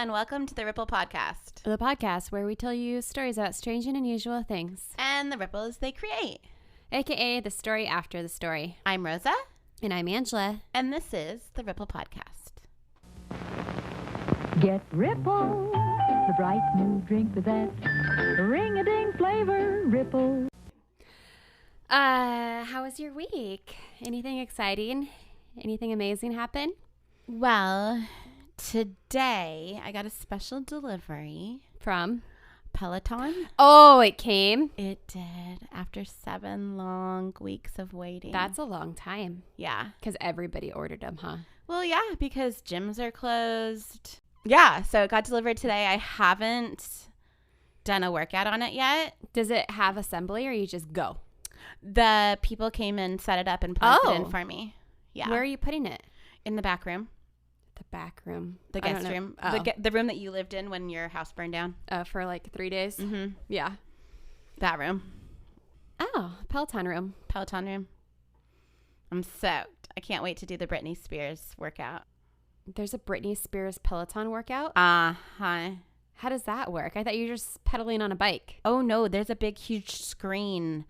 and welcome to the Ripple Podcast. The podcast where we tell you stories about strange and unusual things. And the ripples they create. AKA the story after the story. I'm Rosa. And I'm Angela. And this is the Ripple Podcast. Get Ripple, the bright new drink with that ring-a-ding flavor, Ripple. How was your week? Anything exciting? Anything amazing happen? Well, today I got a special delivery From? Peloton. Oh, it came? It did after 7 long weeks of waiting. That's a long time. Yeah. Because everybody ordered them, huh? Well, yeah, because gyms are closed. Yeah, so it got delivered today. I haven't done a workout on it yet. Does it have assembly or you just go? The people came and set it up and plugged it in for me. Yeah. Where are you putting it? In the back room. The back room. The guest room. Oh. The room that you lived in when your house burned down. For like 3 days? Mm-hmm. Yeah. That room. Oh, Peloton room. Peloton room. I'm soaked. I can't wait to do the Britney Spears workout. There's a Britney Spears Peloton workout? Uh-huh. How does that work? I thought you were just pedaling on a bike. Oh, no. There's a big, huge screen.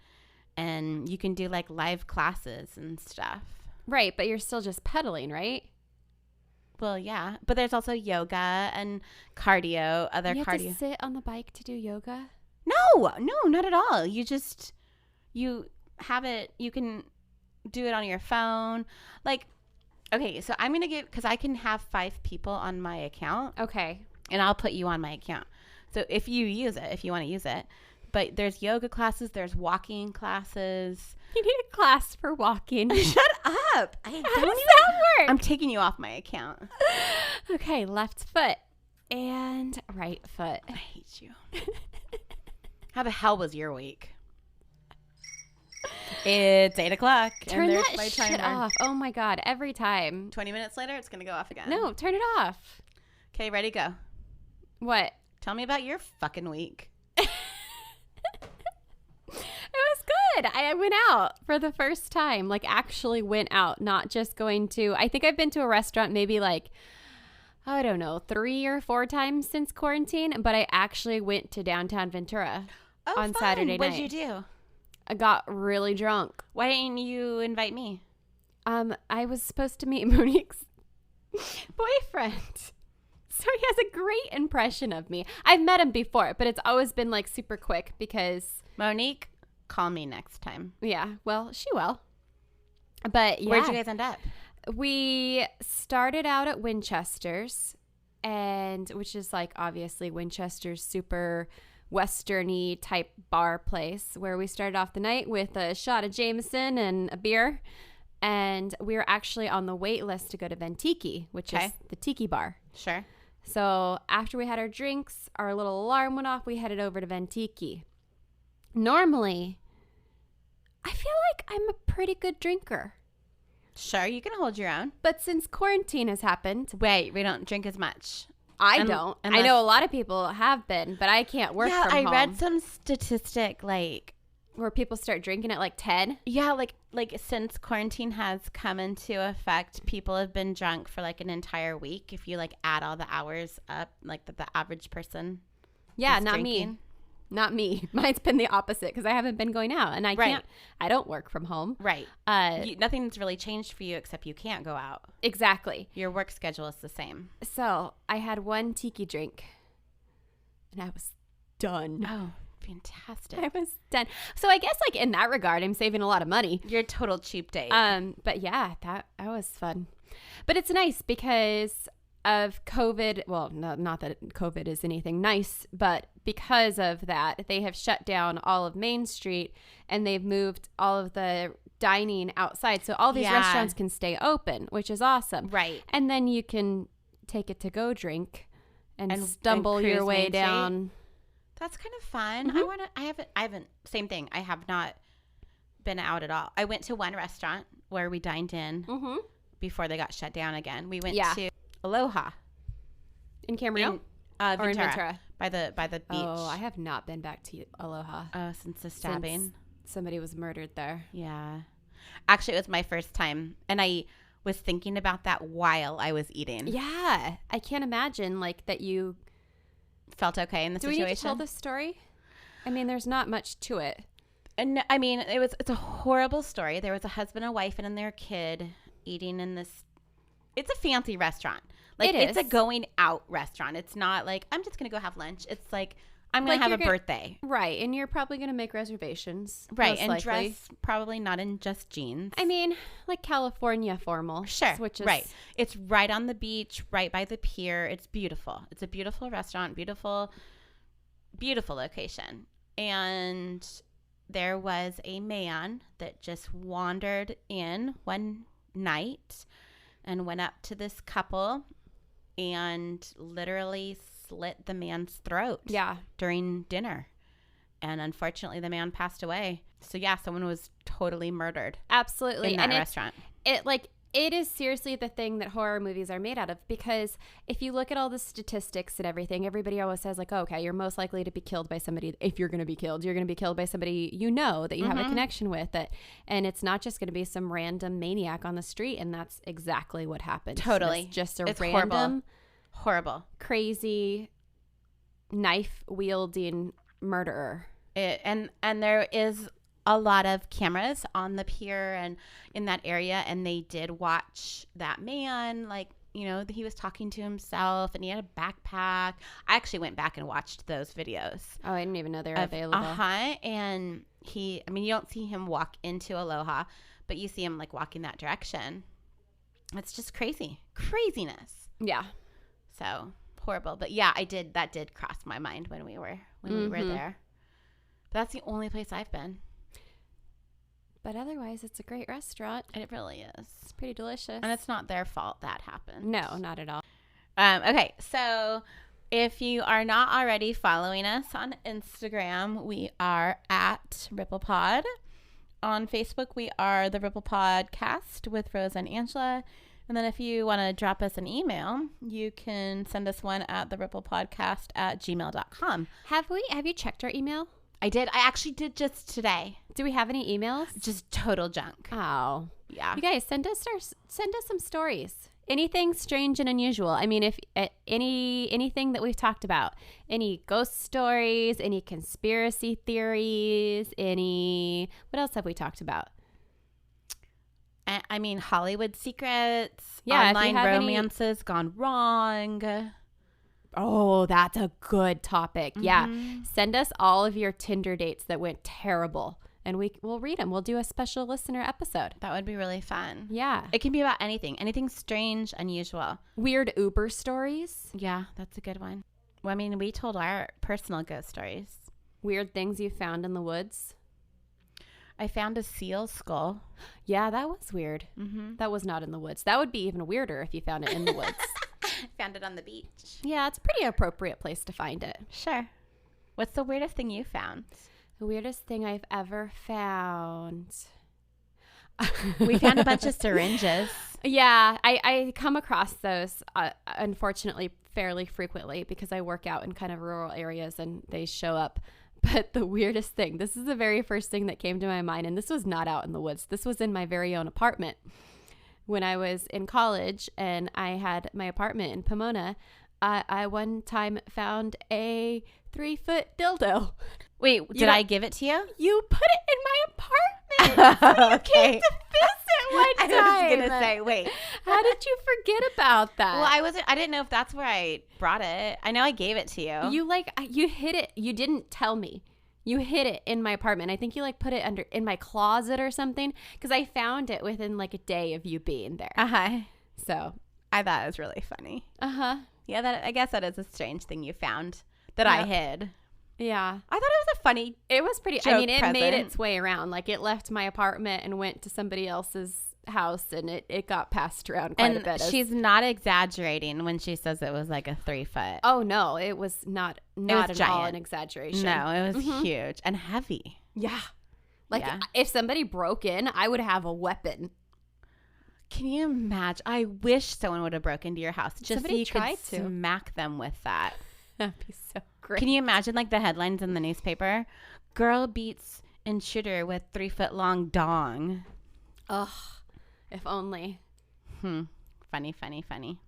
And you can do like live classes and stuff. Right, but you're still just pedaling, right? Well, yeah. But there's also yoga and cardio, other you cardio. have to sit on the bike to do yoga? No, not at all. You have it, you can do it on your phone. Like, okay, so I'm going to give, because I can have 5 people on my account. Okay. And I'll put you on my account. So if you use it, if you want to use it. But there's yoga classes, there's walking classes. You need a class for walking. Shut up. How does that work? I'm taking you off my account. Okay, left foot and right foot. I hate you. How the hell was your week? It's 8 o'clock. Turn and there's that my shit timer. off. Oh my God, every time. 20 minutes later, it's going to go off again. No, turn it off. Okay, ready, go. What? Tell me about your fucking week. It was good. I went out for the first time, like actually went out, not just going to, I think I've been to a restaurant maybe like, I don't know, 3 or 4 times since quarantine, but I actually went to downtown Ventura on fun. Saturday night. What did you do? I got really drunk. Why didn't you invite me? I was supposed to meet Monique's boyfriend. So he has a great impression of me. I've met him before, but it's always been like super quick because... Monique, call me next time. Yeah, well, she will. But yeah. Where'd you guys end up? We started out at Winchester's, and which is like obviously Winchester's super Western-y type bar place where we started off the night with a shot of Jameson and a beer. And we were actually on the wait list to go to Ventiki, which is the tiki bar. Sure. So after we had our drinks, our little alarm went off, we headed over to Ventiki. Normally, I feel like I'm a pretty good drinker. Sure, you can hold your own. But since quarantine has happened... Wait, we don't drink as much. I don't. I know a lot of people have been, but I can't work from home. Yeah, I read some statistic like... Where people start drinking at like 10? Yeah, like since quarantine has come into effect, people have been drunk for like an entire week. If you like add all the hours up, like the average person. Yeah, is not drinking. me. Not me. Mine's been the opposite because I haven't been going out and I can't. I don't work from home. Right. Nothing's really changed for you except you can't go out. Exactly. Your work schedule is the same. So I had one tiki drink and I was done. Oh, fantastic. I was done. So I guess like in that regard, I'm saving a lot of money. You're a total cheap date. But yeah, that was fun. But it's nice because of COVID. Well, no, not that COVID is anything nice, but because of that, they have shut down all of Main Street and they've moved all of the dining outside. So all these restaurants can stay open, which is awesome. Right. And then you can take it to go drink and stumble cruise your way Main Street. down. That's kind of fun. Mm-hmm. I haven't, same thing. I have not been out at all. I went to one restaurant where we dined in before they got shut down again. We went to Aloha. In Camarillo? Ventura, or in Ventura? By the beach. Oh, I have not been back to Aloha. Oh, since the stabbing. Since somebody was murdered there. Yeah. Actually, it was my first time. And I was thinking about that while I was eating. Yeah. I can't imagine like that you Felt okay in the Do situation. we need to tell this story? I mean, there's not much to it. And I mean, it's a horrible story. There was a husband and wife and their kid eating in this. It's a fancy restaurant. Like it's a going out restaurant. It's not like I'm just gonna go have lunch. It's like I'm gonna have a birthday. Right, and you're probably gonna make reservations. Right, and dress probably not in just jeans. I mean, like California formal. Sure, which is right. It's right on the beach, right by the pier. It's beautiful. It's a beautiful restaurant, beautiful location. And there was a man that just wandered in one night and went up to this couple and literally slit the man's throat during dinner. And unfortunately, the man passed away. So, yeah, someone was totally murdered. Absolutely. In that restaurant. It is seriously the thing that horror movies are made out of, because if you look at all the statistics and everything, everybody always says like, oh, okay, you're most likely to be killed by somebody. If you're going to be killed, you're going to be killed by somebody that you have a connection with. And it's not just going to be some random maniac on the street. And that's exactly what happened. Totally. It's just a random, horrible, crazy, knife wielding murderer. And there is a lot of cameras on the pier and in that area, and they did watch that man. Like, you know, he was talking to himself and he had a backpack. I actually went back and watched those videos. Oh, I didn't even know they were available. And you don't see him walk into Aloha, but you see him like walking that direction. It's just craziness. Yeah. So horrible. But yeah, that did cross my mind when we were there. But that's the only place I've been. But otherwise, it's a great restaurant. It really is. It's pretty delicious. And it's not their fault that happened. No, not at all. Okay, so if you are not already following us on Instagram, we are at RipplePod. On Facebook, we are the Ripple Podcast with Rose and Angela. And then if you want to drop us an email, you can send us one at theripplepodcast@gmail.com. Have you checked our email? I did. I actually did just today. Do we have any emails? Just total junk. Oh, yeah. You guys send us some stories. Anything strange and unusual. I mean, if anything that we've talked about, any ghost stories, any conspiracy theories, what else have we talked about? I mean, Hollywood secrets, yeah, online romances gone wrong. Oh, that's a good topic. Mm-hmm. Yeah. Send us all of your Tinder dates that went terrible, and we'll read them. We'll do a special listener episode. That would be really fun. Yeah. It can be about anything strange, unusual. Weird Uber stories. Yeah, that's a good one. Well, I mean, we told our personal ghost stories. Weird things you found in the woods. I found a seal skull. Yeah, that was weird. Mm-hmm. That was not in the woods. That would be even weirder if you found it in the woods. Found it on the beach. Yeah, it's a pretty appropriate place to find it. Sure. What's the weirdest thing you found? The weirdest thing I've ever found. We found a bunch of syringes. Yeah, I come across those, unfortunately, fairly frequently because I work out in kind of rural areas and they show up. But the weirdest thing, this is the very first thing that came to my mind, and this was not out in the woods. This was in my very own apartment. When I was in college and I had my apartment in Pomona, I one time found a 3-foot dildo. Wait, did I give it to you? You put it in my apartment. You came to visit one time. I was going to say, wait. How did you forget about that? Well, I didn't know if that's where I brought it. I know I gave it to you. You hid it. You didn't tell me. You hid it in my apartment. I think you put it in my closet or something because I found it within a day of you being there. Uh-huh. So I thought it was really funny. Uh-huh. Yeah, I guess that is a strange thing you found that I hid. Yeah. I thought it was a funny It was pretty. joke it present. made its way around. It left my apartment and went to somebody else's house, and it got passed around quite a bit. She's not exaggerating when she says it was like a 3-foot. Oh no, it was not at all an exaggeration. No, it was huge and heavy. Yeah. If somebody broke in, I would have a weapon. Can you imagine? I wish someone would have broken into your house just Somebody so you tried could to. smack them with that. That'd be so great. Can you imagine the headlines in the newspaper? Girl beats intruder with 3-foot long dong. Ugh, if only. Funny, funny, funny.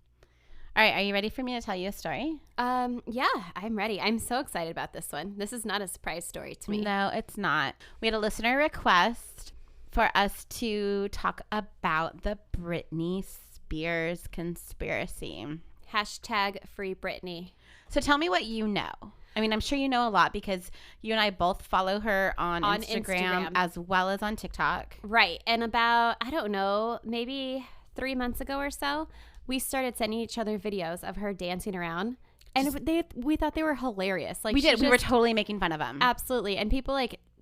All right, are you ready for me to tell you a story? Yeah, I'm ready. I'm so excited about this one. This is not a surprise story to me. No, it's not. We had a listener request for us to talk about the Britney Spears conspiracy. Hashtag free Britney. So tell me what you know. I mean, I'm sure you know a lot because you and I both follow her on Instagram as well as on TikTok. Right. And about, I don't know, maybe 3 months ago or so, we started sending each other videos of her dancing around. And we thought they were hilarious. Like we did. We were totally making fun of them. Absolutely. And people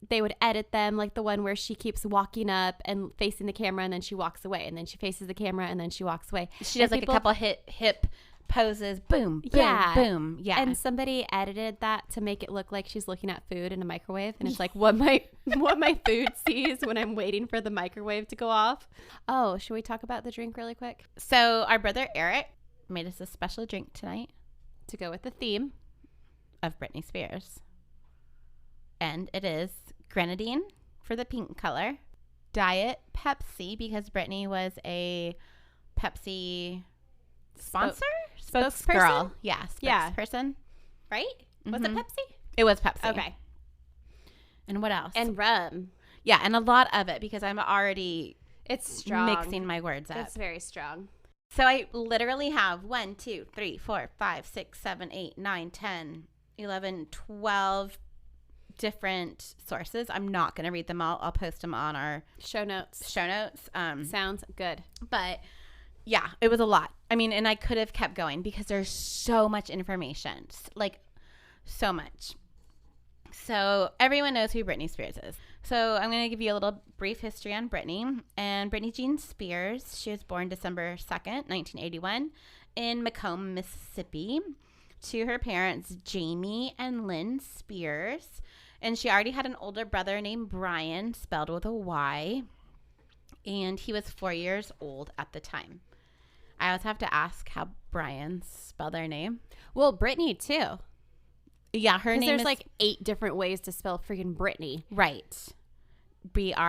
they would edit them, like the one where she keeps walking up and facing the camera and then she walks away. And then she faces the camera and then she walks away. She does like a couple hip poses. Boom, boom, boom. Yeah. And somebody edited that to make it look like she's looking at food in a microwave. And it's like what my food sees when I'm waiting for the microwave to go off. Oh, should we talk about the drink really quick? So our brother Eric made us a special drink tonight to go with the theme of Britney Spears. And it is grenadine for the pink color, Diet Pepsi because Britney was a Pepsi sponsor? Spokesgirl. Yeah, spokesperson. Right? Was it Pepsi? It was Pepsi. Okay. And what else? And rum. Yeah, and a lot of it because I'm already it's strong. Mixing my words up. It's very strong. So I literally have 1, 2, 3, 4, 5, 6, 7, 8, 9, 10, 11, 12 different sources. I'm not going to read them all. I'll post them on our show notes. Sounds good. But yeah, it was a lot. I mean, and I could have kept going because there's so much information, like so much. So everyone knows who Britney Spears is. So I'm going to give you a little brief history on Britney. And Britney Jean Spears, she was born December 2nd, 1981 in Macomb, Mississippi to her parents, Jamie and Lynn Spears. And she already had an older brother named Brian, spelled with a Y. And he was 4 years old at the time. I always have to ask how Brian's spell their name. Well, Britney too. Yeah, her name there's like 8 different ways to spell freaking Britney. Right. Brittany.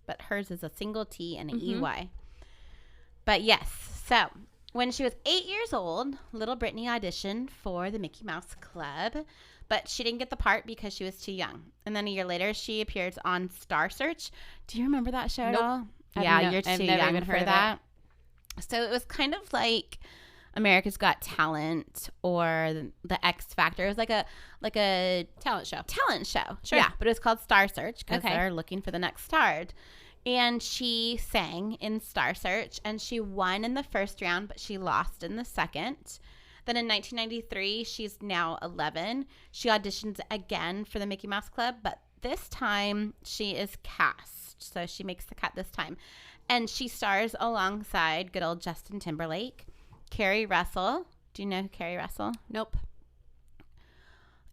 But hers is a single T and an EY. But yes, so when she was 8 years old, little Britney auditioned for the Mickey Mouse Club, but she didn't get the part because she was too young. And then a year later, she appears on Star Search. Do you remember that show at all? Yeah, you're too young for that. So it was kind of like America's Got Talent or the X Factor. It was like a talent show. Sure. Yeah, but it was called Star Search because they're looking for the next star. And she sang in Star Search, and she won in the first round, but she lost in the second. Then in 1993, she's now 11. She auditions again for the Mickey Mouse Club, but this time she is cast. So she makes the cut this time. And she stars alongside good old Justin Timberlake, Carrie Russell. Do you know who Carrie Russell? Nope.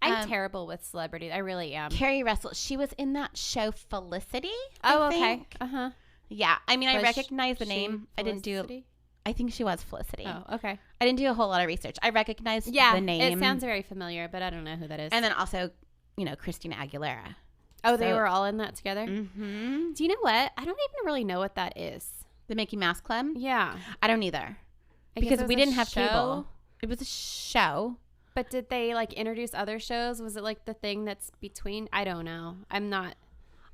I'm terrible with celebrities. I really am. Carrie Russell. She was in that show Felicity. Oh, I okay. think. Yeah. I mean, I recognize the name. Felicity? I think she was Felicity. Oh, okay. I didn't do a whole lot of research. I recognized the name. It sounds very familiar, but I don't know who that is. And then also, Christina Aguilera. Oh, they were all in that together? Mm-hmm. Do you know what? I don't even really know what that is. The Mickey Mouse Club? Yeah. I don't either. Because we didn't have cable. It was a show. But did they introduce other shows? Was it the thing that's between? I don't know. I'm not.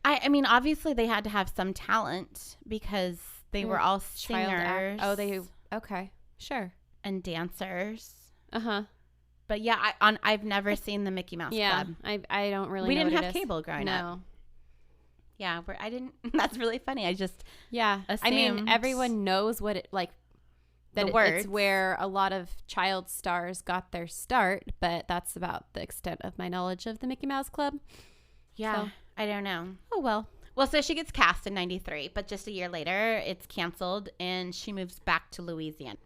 I mean, obviously they had to have some talent because they were all singers. Okay. Sure. And dancers. Uh-huh. But yeah, I've never seen the Mickey Mouse Club. I don't really know. We didn't what have cable growing up. No. Yeah, I didn't. That's really funny. I just assumed. I mean, everyone knows what it's where a lot of child stars got their start, but that's about the extent of my knowledge of the Mickey Mouse Club. Yeah, so, I don't know. Oh, well. Well, so she gets cast in 93, but just a year later, it's canceled, and she moves back to Louisiana.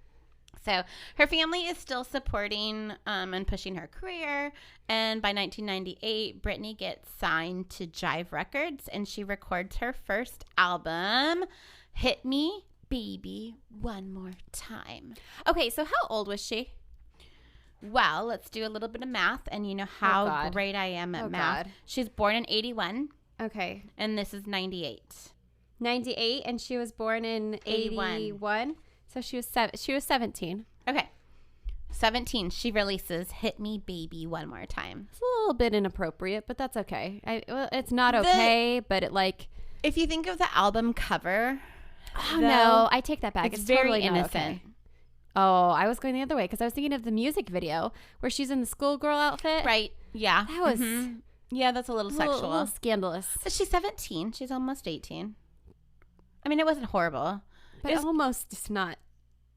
So her family is still supporting and pushing her career, and by 1998, Britney gets signed to Jive Records, and she records her first album, Hit Me, Baby, One More Time. Okay, so how old was she? Well, let's do a little bit of math, and you know how great I am at math. God. She's born in 81. Okay. And this is 98. 98, and she was born in 81. So she was 17. Okay. 17, she releases Hit Me Baby One More Time. It's a little bit inappropriate, but that's okay. It's not okay, but it like... If you think of the album cover... Oh, no. I take that back. It's very totally not innocent. okay. Oh, I was going the other way because I was thinking of the music video where she's in the schoolgirl outfit. Right. Yeah. That was... Yeah, that's a little sexual. A little scandalous. But she's 17. She's almost 18. I mean, it wasn't horrible. But almost just not...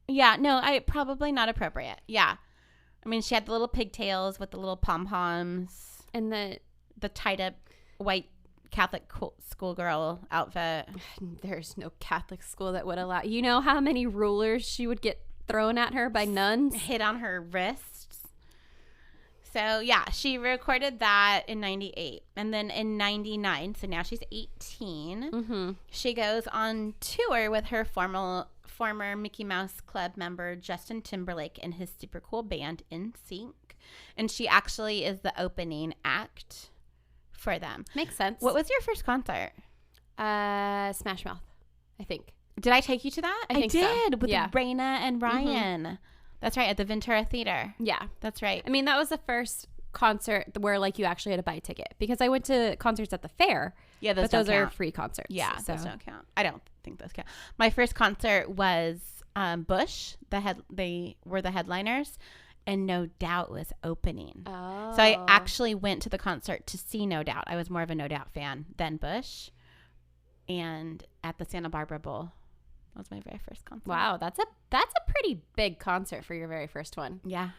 Yeah, no, probably not appropriate. Yeah. I mean, she had the little pigtails with the little pom-poms. And the tied-up white Catholic schoolgirl outfit. There's no Catholic school that would allow... You know how many rulers she would get thrown at her by nuns? Hit on her wrists. So, yeah, she recorded that in 98. And then in 99, so now she's 18, she goes on tour with her former Mickey Mouse Club member Justin Timberlake and his super cool band NSYNC. And she actually is the opening act for them. Makes sense. What was your first concert? Smash Mouth, I think. Did I take you to that? I think did, so. with Yeah. Raina and Ryan. That's right, at the Ventura Theater. Yeah. That's right. I mean, that was the first concert where like you actually had to buy a ticket because I went to concerts at the fair. Yeah, but those are free concerts. Yeah, so. those don't count. I don't think those count. My first concert was Bush. They were the headliners, and No Doubt was opening. Oh. So I actually went to the concert to see No Doubt. I was more of a No Doubt fan than Bush. And at the Santa Barbara Bowl. That was my very first concert. Wow, that's a pretty big concert for your very first one. Yeah.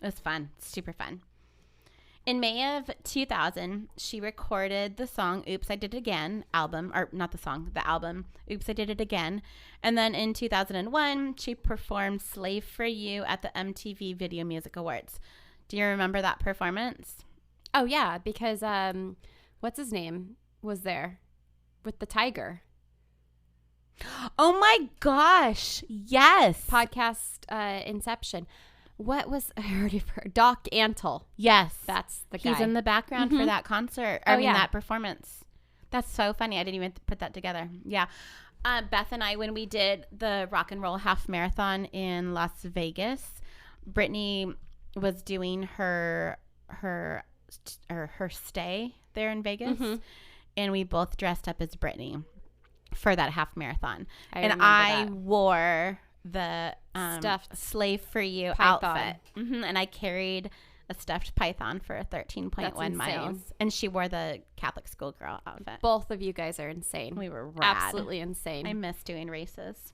It was fun. Super fun. In May of 2000, she recorded the song Oops, I Did It Again album, or not the song, the album Oops, I Did It Again. And then in 2001, she performed Slave for You at the MTV Video Music Awards. Do you remember that performance? Oh, yeah, because what's his name was there with the tiger. Oh my gosh. Yes. Podcast Inception. What was I already heard? Doc Antle. Yes. That's the guy. He's in the background for that concert. That performance. That's so funny. I didn't even put that together. Yeah. Beth and I, when we did the rock and roll half marathon in Las Vegas, Britney was doing her stay there in Vegas, and we both dressed up as Britney for that half marathon. I wore the stuffed Slave for You python outfit. And I carried a stuffed python for 13.1 miles. And she wore the Catholic schoolgirl outfit. Both of you guys are insane. We were rad. Absolutely insane. I miss doing races.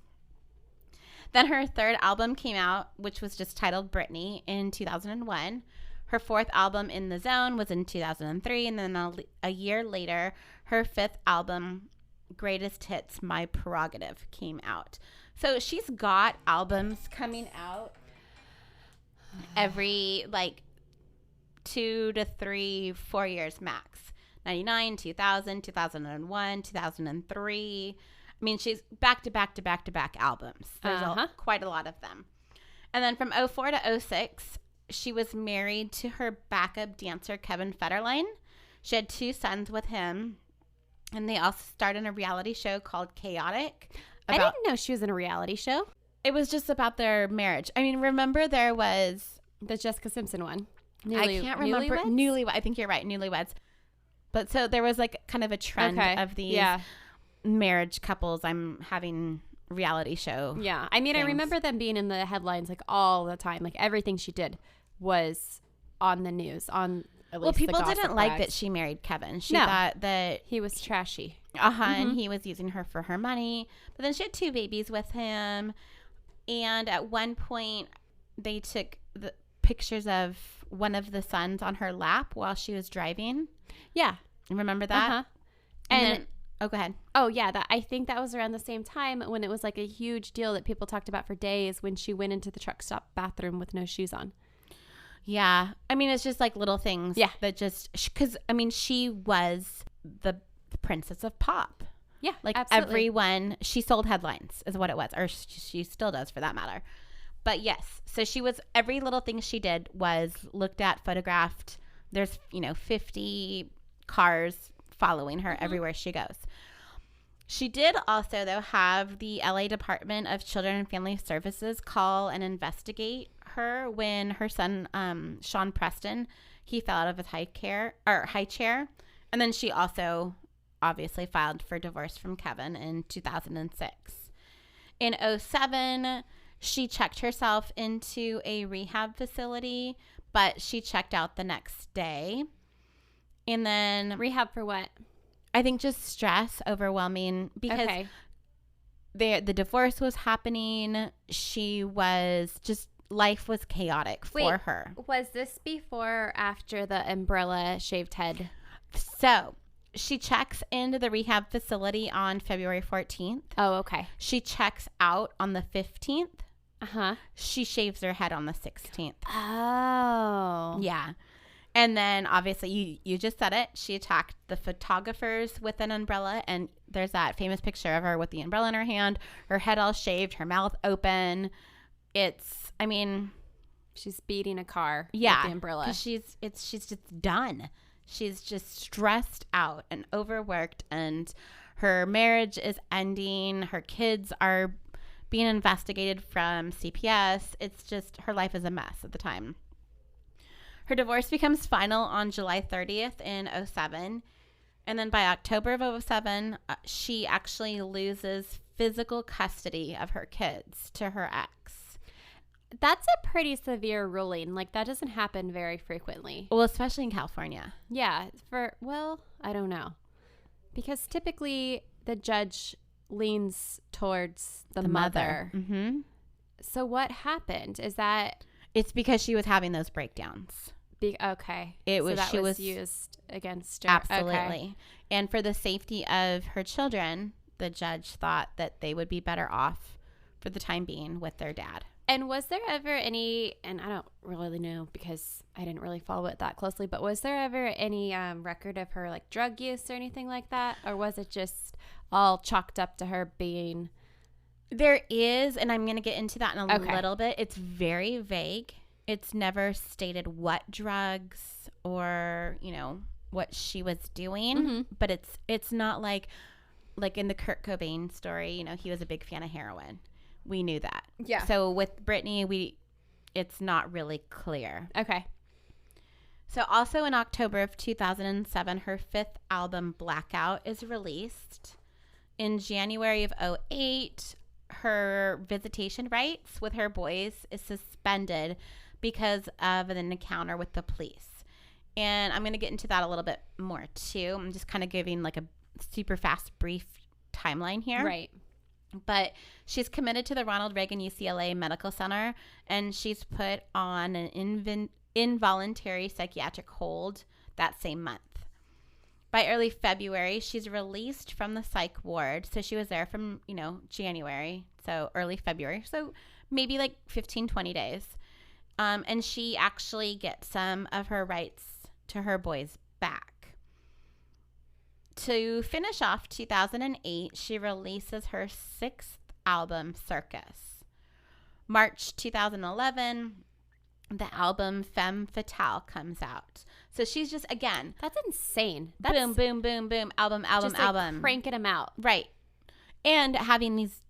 Then her third album came out, which was just titled Britney, in 2001. Her fourth album, In the Zone, was in 2003. And then a year later, her fifth album, Greatest Hits, My Prerogative, came out. So she's got albums coming out every 2 to 3, 4 years max. 99, 2000, 2001, 2003. I mean, she's back to back to back to back albums. There's quite a lot of them. And then from 04 to 06, she was married to her backup dancer, Kevin Federline. She had 2 sons with him. And they also starred in a reality show called Chaotic. I didn't know she was in a reality show. It was just about their marriage. I mean, remember there was... The Jessica Simpson one. I can't remember. Newlyweds? I think you're right. Newlyweds. But so there was kind of a trend of these marriage couples. I'm having reality show. Yeah. I mean, things. I remember them being in the headlines all the time. Everything she did was on the news, on... Well, people didn't like that she married Kevin. She thought that he was trashy. And he was using her for her money. But then she had 2 babies with him. And at one point, they took the pictures of one of the sons on her lap while she was driving. Yeah. Remember that? And then, go ahead. Oh, yeah. I think that was around the same time when it was a huge deal that people talked about for days when she went into the truck stop bathroom with no shoes on. Yeah. I mean, it's just little things. Yeah. That just, because, I mean, she was the princess of pop. Yeah. Absolutely. Everyone, she sold headlines is what it was. Or she still does for that matter. But yes. So she was, every little thing she did was looked at, photographed. There's, 50 cars following her everywhere she goes. She did also, though, have the LA Department of Children and Family Services call and investigate her when her son, Sean Preston, he fell out of his high chair. And then she also obviously filed for divorce from Kevin in 2006. In 2007, she checked herself into a rehab facility, but she checked out the next day. And then Rehab for what? I think just stress, overwhelming, because Okay. the divorce was happening. She was just, life was chaotic for Wait. her. Was this before or after the umbrella shaved head? So she checks into the rehab facility on February 14th. Oh, okay. She checks out on the 15th. Uh-huh. She shaves her head on the 16th. Oh. Yeah. And then obviously you just said it. She attacked the photographers with an umbrella, and there's that famous picture of her with the umbrella in her hand, her head all shaved, her mouth open. She's beating a car with Yeah, the umbrella. 'cause she's just done. She's just stressed out and overworked, and her marriage is ending. Her kids are being investigated from CPS. It's just, her life is a mess at the time. Her divorce becomes final on July 30th in 2007. And then by October of 2007, she actually loses physical custody of her kids to her ex. That's a pretty severe ruling. Like, that doesn't happen very frequently. Well, especially in California. Yeah. I don't know. Because typically the judge leans towards the mother. Mm-hmm. So what happened? Is that... It's because she was having those breakdowns. Okay. It was, so that she was was used against her. Absolutely. Okay. And for the safety of her children, the judge thought that they would be better off for the time being with their dad. And was there ever any, and I don't really know because I didn't really follow it that closely, but was there ever any record of her like drug use or anything like that? Or was it just all chalked up to her being... There is, and I'm going to get into that in a Okay. little bit. It's very vague. It's never stated what drugs or, what she was doing. Mhm. But it's not like in the Kurt Cobain story, he was a big fan of heroin. We knew that. Yeah. So with Britney, it's not really clear. Okay. So also in October of 2007, her fifth album, Blackout, is released. In January of 2008, her visitation rights with her boys is suspended because of an encounter with the police. And I'm going to get into that a little bit more too. I'm just kind of giving like a super fast, brief timeline here. Right. But she's committed to the Ronald Reagan UCLA Medical Center, and she's put on an involuntary psychiatric hold that same month. By early February, she's released from the psych ward. So she was there from, January, so early February. So maybe like 15, 20 days. And she actually gets some of her rights to her boys back. To finish off 2008, she releases her sixth album, Circus. March 2011, the album Femme Fatale comes out. So she's just, again, That's insane. That's boom, boom, boom, boom, album, just like cranking them out. Right. And having these,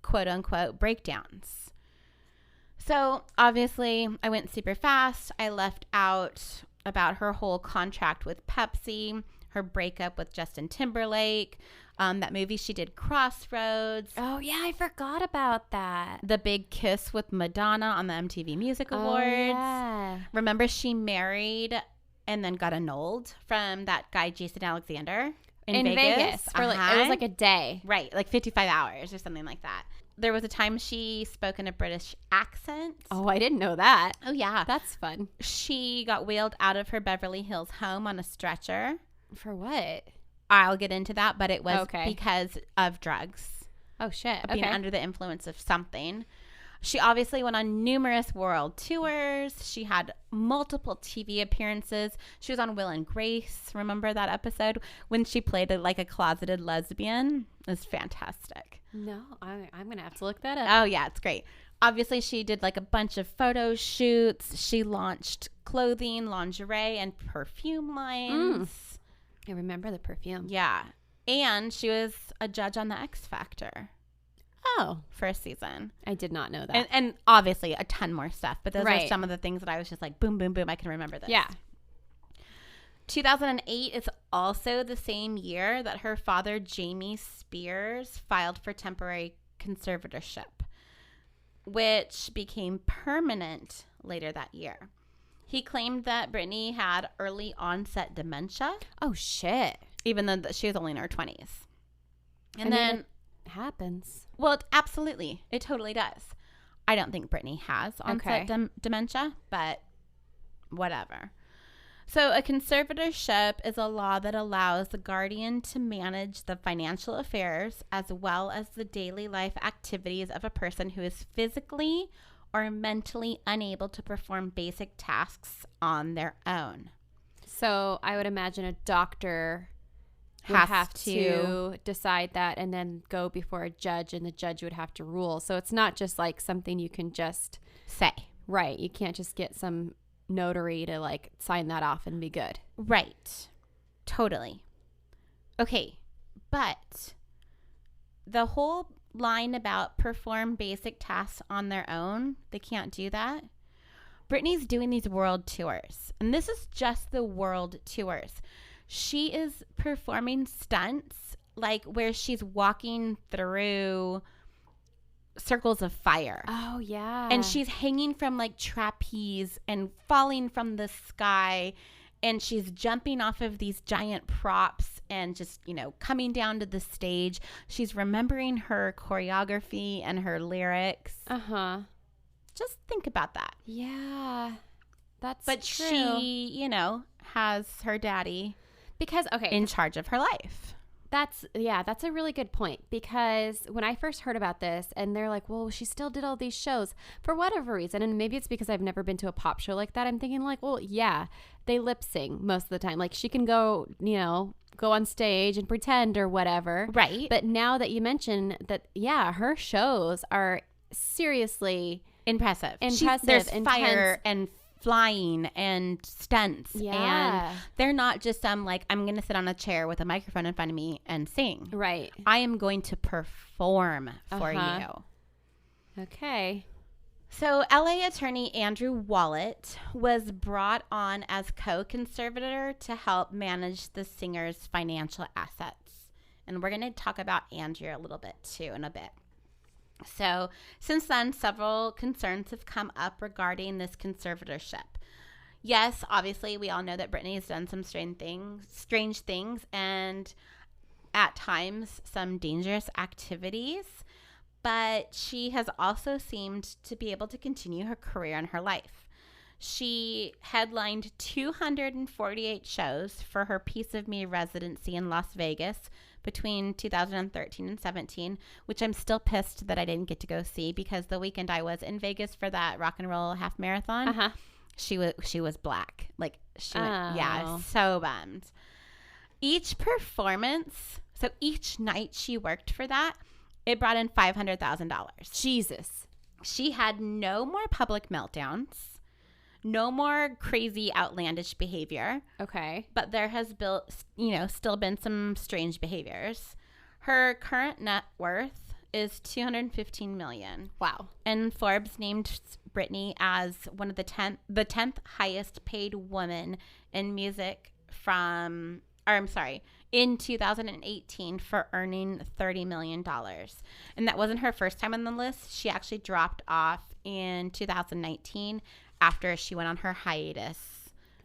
quote unquote breakdowns. So obviously I went super fast. I left out about her whole contract with Pepsi, her breakup with Justin Timberlake, that movie she did, Crossroads, Oh, yeah. I forgot about that. the big kiss with Madonna on the MTV Music Awards. Oh, yeah. Remember she married and then got annulled from that guy, Jason Alexander in Vegas. For like, it was like a day. Right, like 55 hours or something like that. There was a time she spoke in a British accent. Oh, I didn't know that. Oh, yeah. That's fun. She got wheeled out of her Beverly Hills home on a stretcher. For what? I'll get into that, but it was Okay. because of drugs, Oh, shit. being Okay. under the influence of something. She obviously went on numerous world tours. She had multiple TV appearances. She was on Will and Grace. Remember that episode when she played like a closeted lesbian? It was fantastic. No, I'm going to have to look that up. Oh, yeah, it's great. Obviously, she did like a bunch of photo shoots. She launched clothing, lingerie, and perfume lines. I remember the perfume. Yeah. And she was a judge on the X Factor Oh, first season. I did not know that. And obviously a ton more stuff. But those are Right. some of the things that I was just like, boom, boom, boom. I can remember this. Yeah. 2008 is also the same year that her father, Jamie Spears, filed for temporary conservatorship, which became permanent later that year. He claimed that Britney had early onset dementia, Oh, shit. even though she was only in her 20s. And I mean, then, it happens. well, absolutely. It totally does. I don't think Britney has onset dementia, but whatever. So a conservatorship is a law that allows the guardian to manage the financial affairs as well as the daily life activities of a person who is physically or mentally unable to perform basic tasks on their own. So I would imagine a doctor would Has have to decide that and then go before a judge, and the judge would have to rule. So it's not just like something you can just say. right. You can't just get some notary to like sign that off and be good. Right. Totally. Okay. But the whole line about perform basic tasks on their own, they can't do that. Britney's doing these world tours, and this is just the world tours. She is performing stunts like where she's walking through circles of fire. Oh, yeah. And she's hanging from like trapeze and falling from the sky. And she's jumping off of these giant props and just, coming down to the stage. She's remembering her choreography and her lyrics. Uh-huh. Just think about that. Yeah. That's But true. she, has her daddy because, okay. in charge of her life. That's a really good point, because when I first heard about this and they're like, well, she still did all these shows for whatever reason, and maybe it's because I've never been to a pop show like that, I'm thinking like, well, yeah, they lip sing most of the time. Like she can go on stage and pretend or whatever. Right. But now that you mention that, yeah, her shows are seriously Impressive. Impressive, There's intense. fire and flying and stunts. Yeah. And they're not just I'm going to sit on a chair with a microphone in front of me and sing. right. I am going to perform for Uh-huh. you. Okay. So LA attorney Andrew Wallet was brought on as co-conservator to help manage the singer's financial assets. And we're going to talk about Andrew a little bit too in a bit. So since then, several concerns have come up regarding this conservatorship. Yes, obviously, we all know that Britney has done some strange things, and at times some dangerous activities. But she has also seemed to be able to continue her career and her life. She headlined 248 shows for her Piece of Me residency in Las Vegas between 2013 and 17, which I'm still pissed that I didn't get to go see, because the weekend I was in Vegas for that rock and roll half marathon, Uh-huh. she was black. Like she went, Oh. yeah, so bummed. Each performance, so each night she worked for that, it brought in $500,000. Jesus. She had no more public meltdowns, no more crazy outlandish behavior, Okay. but there has still been some strange behaviors. Her current net worth is $215 million. Wow. And Forbes named Britney as one of the 10th highest paid woman in music in 2018 for earning $30 million. And that wasn't her first time on the list. She actually dropped off in 2019 after she went on her hiatus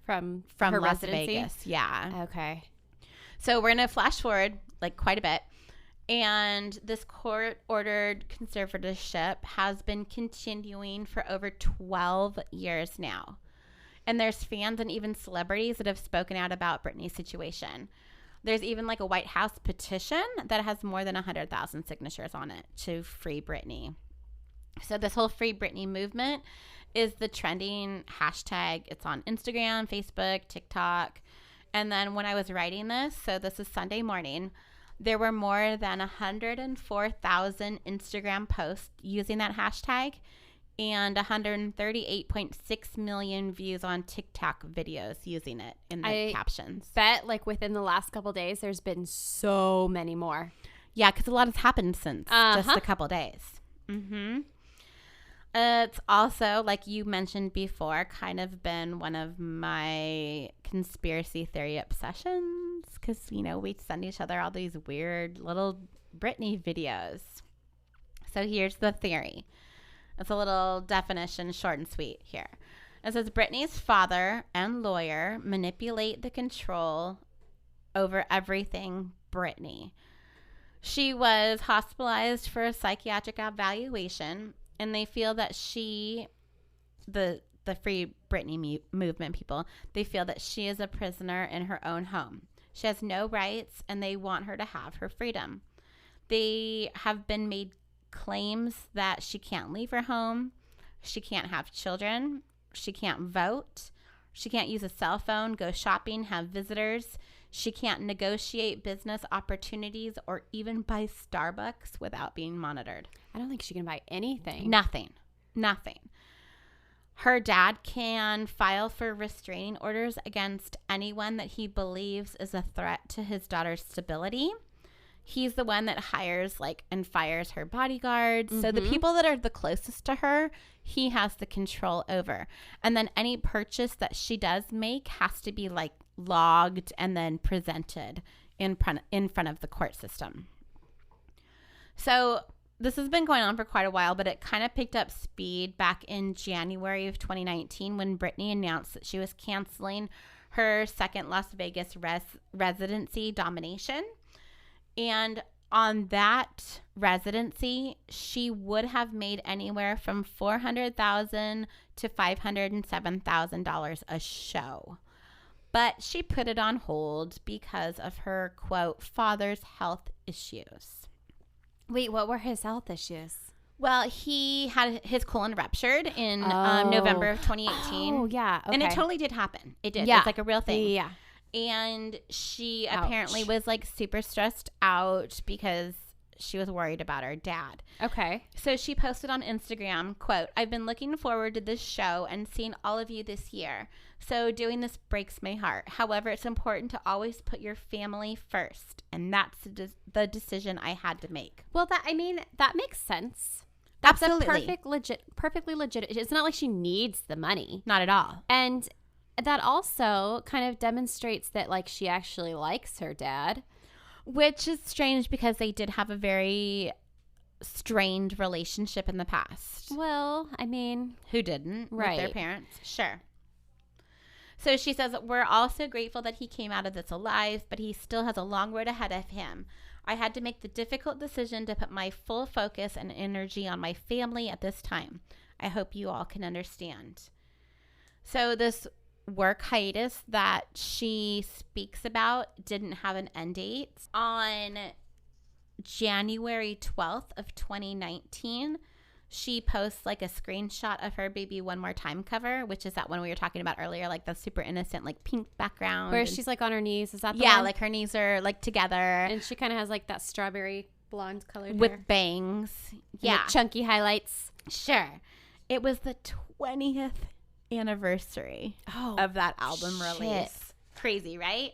From from her Las residency? Vegas. Yeah. Okay. So we're going to flash forward like quite a bit. And this court-ordered conservatorship has been continuing for over 12 years now. And there's fans and even celebrities that have spoken out about Britney's situation. There's even like a White House petition that has more than 100,000 signatures on it to free Britney. So this whole Free Britney movement is the trending hashtag. It's on Instagram, Facebook, TikTok. And then when I was writing this, so this is Sunday morning, there were more than 104,000 Instagram posts using that hashtag and 138.6 million views on TikTok videos using it in the captions. Bet like within the last couple days, there's been so many more. Yeah, because a lot has happened since just a couple days. It's also, like you mentioned before, kind of been one of my conspiracy theory obsessions because, you know, we send each other all these weird little Britney videos. So here's the theory. It's a little definition, short and sweet here. It says Britney's father and lawyer manipulate the control over everything Britney. She was hospitalized for a psychiatric evaluation, and they feel that she, the Free Britney movement people, they feel that she is a prisoner in her own home. She has no rights, and they want her to have her freedom. They have been made claims that she can't leave her home, she can't have children, she can't vote, she can't use a cell phone, go shopping, have visitors, she can't negotiate business opportunities or even buy Starbucks without being monitored. I don't think she can buy anything. Nothing. Her dad can file for restraining orders against anyone that he believes is a threat to his daughter's stability. He's the one that hires and fires her bodyguards. So the people that are the closest to her, he has the control over. And then any purchase that she does make has to be logged and then presented in front of the court system. So this has been going on for quite a while, but it kind of picked up speed back in January of 2019 when Britney announced that she was canceling her second Las Vegas residency domination. And on that residency, she would have made anywhere from $400,000 to $507,000 a show. But she put it on hold because of her, quote, father's health issues. Wait, what were his health issues? Well, he had his colon ruptured in November of 2018. Oh, yeah. Okay. And it totally did happen. It did. Yeah. It's a real thing. Yeah. And she Ouch. apparently was super stressed out because she was worried about her dad. Okay. So she posted on Instagram, quote, I've been looking forward to this show and seeing all of you this year. So doing this breaks my heart. However, it's important to always put your family first. And that's the decision I had to make. Well, that makes sense. That's Absolutely. perfectly legit. It's not like she needs the money. Not at all. And that also kind of demonstrates that she actually likes her dad. Which is strange because they did have a very strained relationship in the past. Well, I mean, who didn't? Right. With their parents. Sure. So she says, we're also grateful that he came out of this alive, but he still has a long road ahead of him. I had to make the difficult decision to put my full focus and energy on my family at this time. I hope you all can understand. So this work hiatus that she speaks about didn't have an end date. On January 12th of 2019, she posts a screenshot of her Baby One More Time cover, which is that one we were talking about earlier, the super innocent pink background. where she's on her knees. Is that the yeah, one? her knees are together. And she kind of has that strawberry blonde colored with hair. bangs. And Yeah. the chunky highlights. Sure. It was the 20th anniversary of that album release. Crazy, right?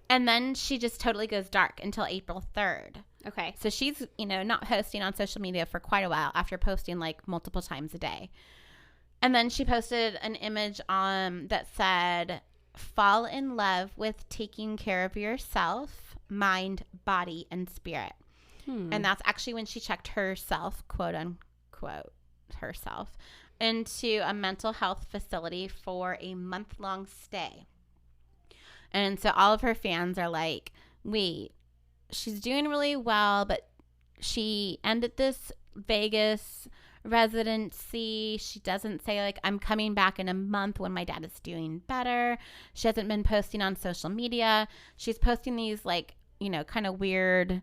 And then she just totally goes dark until April 3rd. Okay. So she's, not posting on social media for quite a while after posting multiple times a day. And then she posted an image that said, fall in love with taking care of yourself, mind, body, and spirit. And that's actually when she checked herself, quote unquote, herself, into a mental health facility for a month-long stay. And so all of her fans are like, wait, she's doing really well, but she ended this Vegas residency. She doesn't say I'm coming back in a month when my dad is doing better. She hasn't been posting on social media. She's posting these kind of weird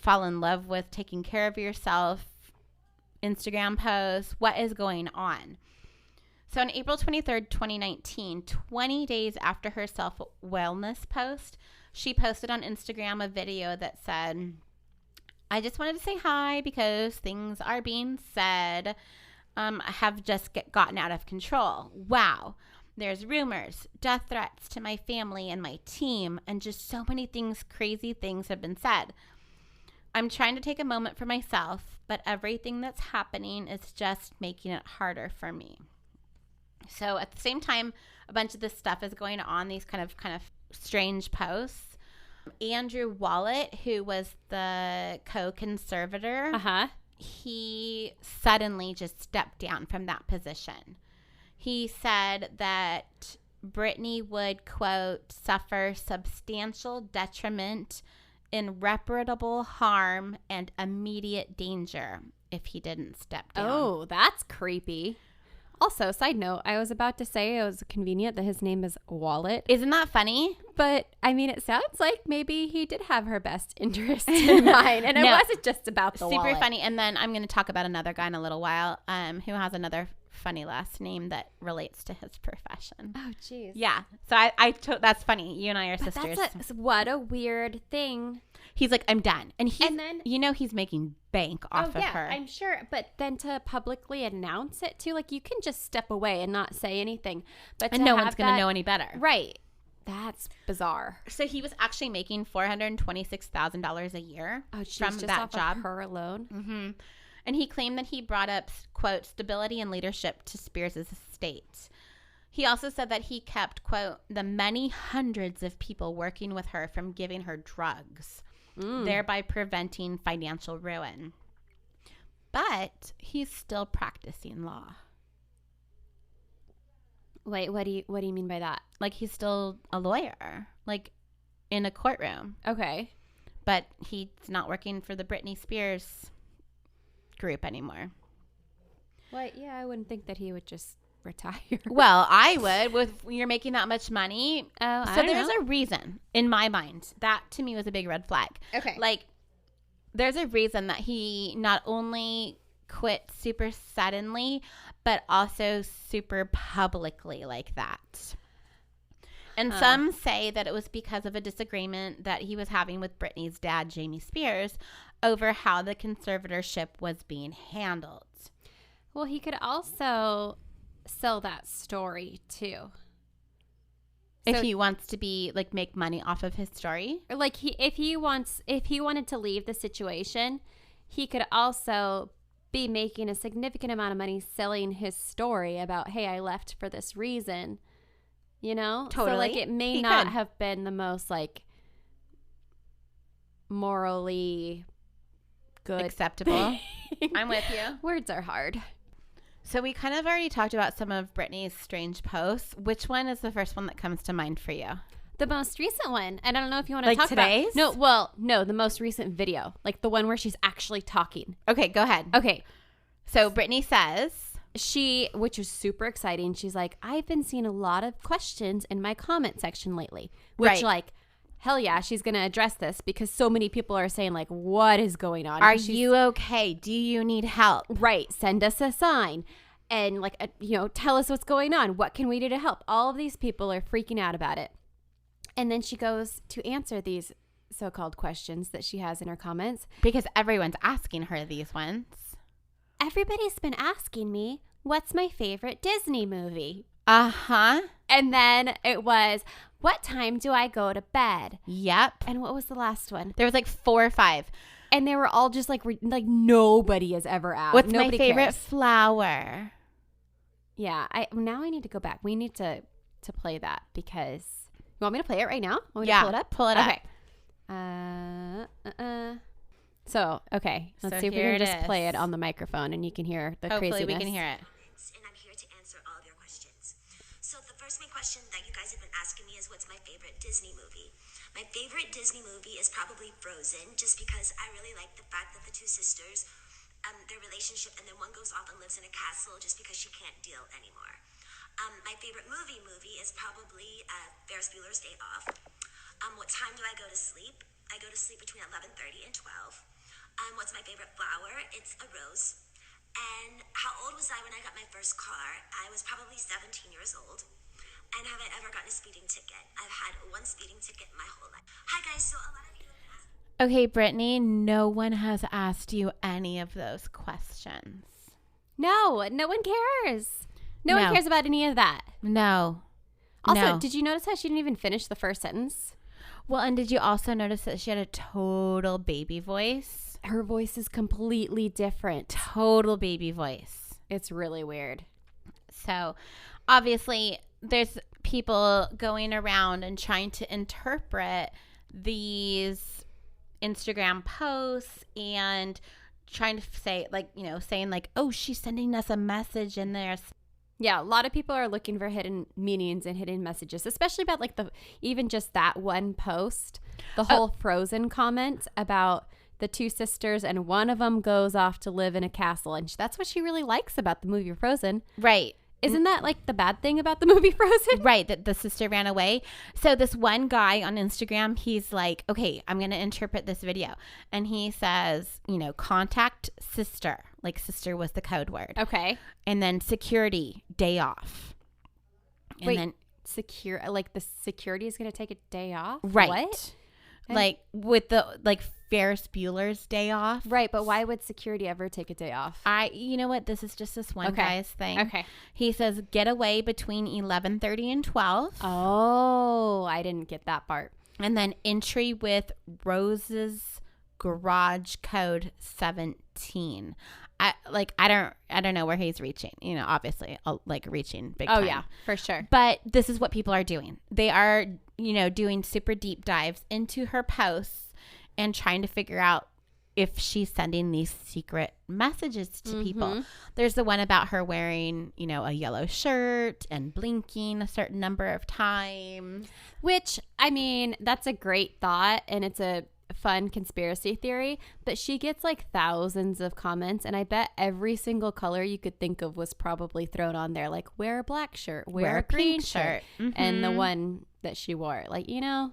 fall in love with taking care of yourself Instagram posts. What is going on? So on April 23rd, 2019, 20 days after her self-wellness post, she posted on Instagram a video that said, I just wanted to say hi because things are being said. have just gotten out of control. Wow. There's rumors, death threats to my family and my team, and just so many things, crazy things have been said. I'm trying to take a moment for myself, but everything that's happening is just making it harder for me. So at the same time, a bunch of this stuff is going on, these kind of strange posts. Andrew Wallet, who was the co-conservator, he suddenly just stepped down from that position. He said that Britney would, quote, suffer substantial detriment, irreparable harm, and immediate danger if he didn't step down. Oh, that's creepy. Also, side note, I was about to say it was convenient that his name is Wallet. Isn't that funny? But, I mean, it sounds like maybe he did have her best interest in mind. And it wasn't just about the wallet. Super funny. And then I'm going to talk about another guy in a little while who has another funny last name that relates to his profession. Oh, jeez. Yeah. So that's funny. You and I are sisters. What a weird thing. He's like, I'm done. And then, he's making bank off of her. I'm sure. But then to publicly announce it too, like you can just step away and not say anything. And no one's going to know any better. Right. That's bizarre. So he was actually making $426,000 a year from that job. Of her alone. Mm-hmm. And he claimed that he brought up, quote, stability and leadership to Spears' estate. He also said that he kept, quote, the many hundreds of people working with her from giving her drugs, thereby preventing financial ruin. But he's still practicing law. Wait, what do you mean by that? Like he's still a lawyer, like in a courtroom. Okay. But he's not working for the Britney Spears group anymore. Well, yeah, I wouldn't think that he would just retire. Well, I would when you're making that much money. Oh, so there's a reason in my mind. That to me was a big red flag. Okay. Like there's a reason that he not only quit super suddenly, but also super publicly like that. And some say that it was because of a disagreement that he was having with Britney's dad, Jamie Spears, over how the conservatorship was being handled. Well, he could also sell that story too. If he wants to be like make money off of his story, or like if he wanted to leave the situation, he could also be making a significant amount of money selling his story about, hey, I left for this reason. You know? Totally. So like it may not have been the most like morally good acceptable. I'm with you. Words are hard. So we kind of already talked about some of Britney's strange posts. Which one is the first one that comes to mind for you? The most recent one. And I don't know if you want to talk today's? about. No, the most recent video. Like the one where she's actually talking. Okay, go ahead. Okay. So Britney says, which was super exciting. She's like, I've been seeing a lot of questions in my comment section lately. Which like, hell yeah, she's going to address this because so many people are saying like, what is going on? Are you okay? Do you need help? Right. Send us a sign and like, tell us what's going on. What can we do to help? All of these people are freaking out about it. And then she goes to answer these so-called questions that she has in her comments. Because everyone's asking her these ones. Everybody's been asking me, what's my favorite Disney movie? Uh-huh. And then it was, what time do I go to bed? Yep. And what was the last one? There was like 4 or 5. And they were all just like nobody has ever asked. What's Nobody my favorite cares. flower? Yeah. Now I need to go back. We need to play that because... You want me to play it right now? Want me to pull it up? Pull it up. Okay. So, okay. Let's see if we can just play it on the microphone and you can hear the craziness. Hopefully we can hear it. And I'm here to answer all of your questions. So the first main question that you guys have been asking me is what's my favorite Disney movie? My favorite Disney movie is probably Frozen, just because I really like the fact that the two sisters, their relationship, and then one goes off and lives in a castle just because she can't deal anymore. My favorite movie is probably Ferris Bueller's Day Off. What time do I go to sleep? I go to sleep between 11:30 and 12. What's my favorite flower? It's a rose. And how old was I when I got my first car? I was probably 17 years old. And have I ever gotten a speeding ticket? I've had one speeding ticket my whole life. Hi guys, so a lot of you have asked. Okay, Britney, no one has asked you any of those questions. No one cares. No one cares about any of that. No. Also, No. did you notice how she didn't even finish the first sentence? Well, and did you also notice that she had a total baby voice? Her voice is completely different. Total baby voice. It's really weird. So, obviously, there's people going around and trying to interpret these Instagram posts and trying to say, like, you know, saying like, oh, she's sending us a message in there. Yeah, a lot of people are looking for hidden meanings and hidden messages, especially about like even just that one post, the whole Frozen comment about the two sisters, and one of them goes off to live in a castle, and that's what she really likes about the movie Frozen. Right. Isn't that like the bad thing about the movie Frozen? Right, that the sister ran away. So this one guy on Instagram, he's like, okay, I'm going to interpret this video. And he says, you know, contact sister. Like sister was the code word. Okay. And then security, day off. And Wait, then like the security is going to take a day off? right. What? Like with the like Ferris Bueller's day off. Right, but why would security ever take a day off? You know what? This is just this one guy's thing. Okay. He says get away between 11:30 and 12. Oh, I didn't get that part. And then entry with Rose's garage code 17. I don't know where he's reaching. You know, obviously, like reaching big time. Oh yeah, for sure. But this is what people are doing. They are, you know, doing super deep dives into her posts and trying to figure out if she's sending these secret messages to people. There's the one about her wearing, you know, a yellow shirt and blinking a certain number of times. Which, I mean, that's a great thought, and it's a fun conspiracy theory, but she gets like thousands of comments, and I bet every single color you could think of was probably thrown on there, like wear a black shirt, wear a green pink shirt, shirt. and the one that she wore, like, you know,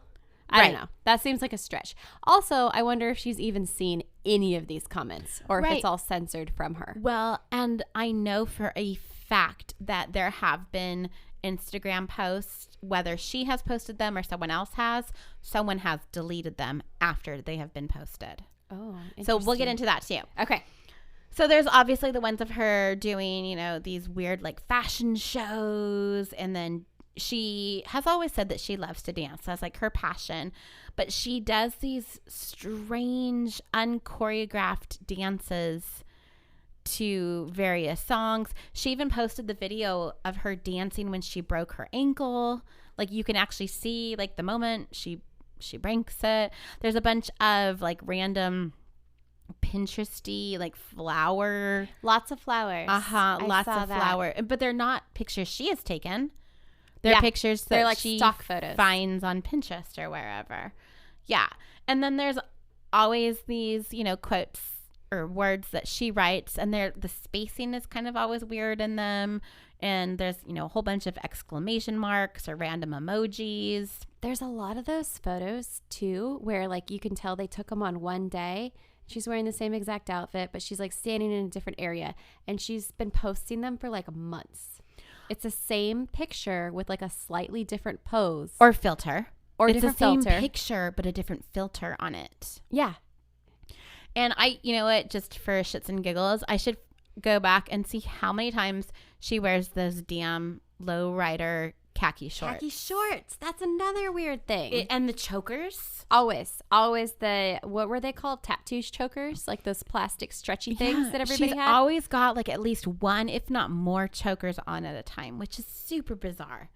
I don't know, that seems like a stretch. Also, I wonder if she's even seen any of these comments or if it's all censored from her. Well, and I know for a fact that there have been Instagram posts, whether she has posted them or someone else has, someone has deleted them after they have been posted. Oh, So we'll get into that too. Okay. So there's obviously the ones of her doing, you know, these weird like fashion shows, and then she has always said that she loves to dance. That's like her passion. But she does these strange, unchoreographed dances to various songs. She even posted the video of her dancing when she broke her ankle. Like you can actually see like the moment she breaks it. There's a bunch of like random Pinteresty like flower. Lots of flowers. Lots of flower. But they're not pictures she has taken. They're pictures that they're like she stock photos. Finds on Pinterest or wherever. Yeah. And then there's always these, you know, quotes or words that she writes, and the spacing is kind of always weird in them. And there's, you know, a whole bunch of exclamation marks or random emojis. There's a lot of those photos too where like you can tell they took them on one day. She's wearing the same exact outfit, but she's like standing in a different area, and she's been posting them for like months. It's the same picture with like a slightly different pose Or filter. or It's different the same filter. picture, but a different filter on it. Yeah. And you know what, just for shits and giggles, I should go back and see how many times she wears those damn lowrider khaki shorts. Khaki shorts. That's another weird thing. And the chokers. Always the, what were they called? Tattoo chokers? Like those plastic stretchy things that everybody she's had? always got like at least one, if not more, chokers on at a time, which is super bizarre.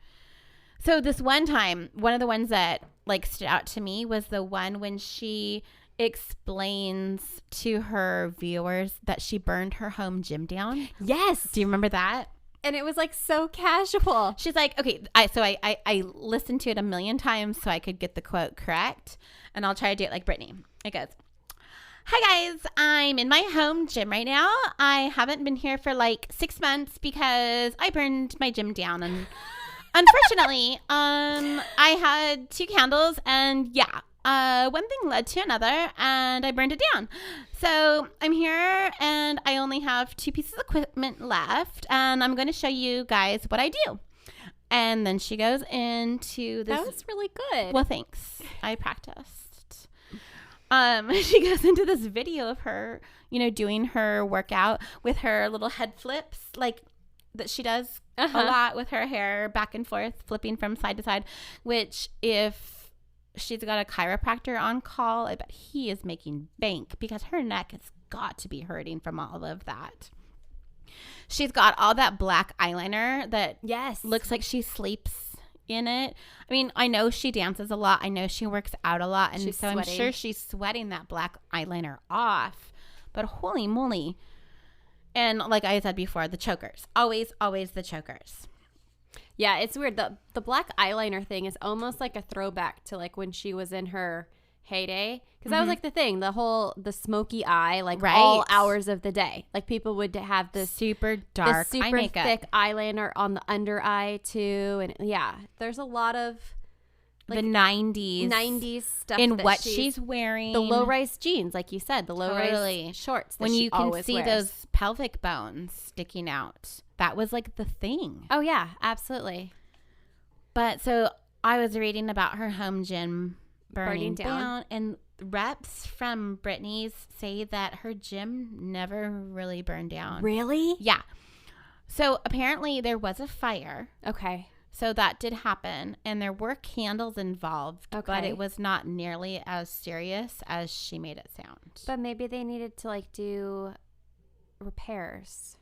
So this one time, one of the ones that like stood out to me was the one when she explains to her viewers that she burned her home gym down. Yes. Do you remember that? And it was like so casual. She's like, okay, I listened to it a million times so I could get the quote correct. And I'll try to do it like Britney. It goes, hi guys, I'm in my home gym right now. I haven't been here for like 6 months because I burned my gym down. And unfortunately, I had 2 candles, and one thing led to another, and I burned it down. So I'm here, and I only have 2 pieces of equipment left, and I'm going to show you guys what I do. And then she goes into this. That was really good. Well, thanks. I practiced. She goes into this video of her, doing her workout with her little head flips, like that she does a lot with her hair back and forth, flipping from side to side, which if she's got a chiropractor on call, I bet he is making bank because her neck has got to be hurting from all of that. She's got all that black eyeliner that looks like she sleeps in it. I mean, I know she dances a lot. I know she works out a lot. And she's so sweating. I'm sure she's sweating that black eyeliner off. But holy moly. And like I said before, the chokers. Always the chokers. Yeah, it's weird. The black eyeliner thing is almost like a throwback to like when she was in her heyday. Because that was like the thing, the smoky eye, like all hours of the day. Like people would have this super dark, super eye makeup. Thick eyeliner on the under eye too. And yeah, there's a lot of like, the 90s stuff in what she's wearing. The low-rise jeans, like you said, the low-rise shorts. That when you can see wears. those pelvic bones sticking out. That was like the thing. Oh yeah, absolutely. But so I was reading about her home gym burning down, and reps from Britney's say that her gym never really burned down. Really? Yeah. So apparently there was a fire. Okay. So that did happen, and there were candles involved, but it was not nearly as serious as she made it sound. But maybe they needed to like do repairs.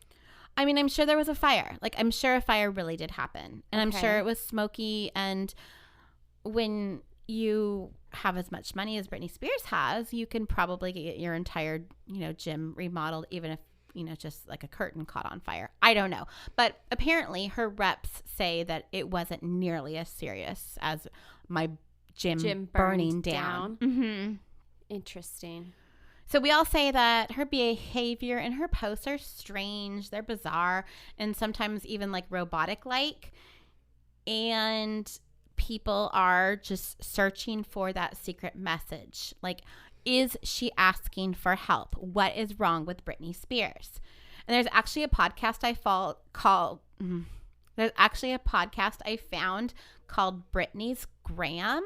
I mean, I'm sure there was a fire. Like, I'm sure a fire really did happen, and I'm sure it was smoky. And when you have as much money as Britney Spears has, you can probably get your entire, gym remodeled, even if, just like a curtain caught on fire. I don't know. But apparently her reps say that it wasn't nearly as serious as my gym burning down. Mm-hmm. Interesting. So we all say that her behavior and her posts are strange, they're bizarre, and sometimes even like robotic-like. And people are just searching for that secret message. Like, is she asking for help? What is wrong with Britney Spears? And there's actually a podcast I found called Britney's Gram.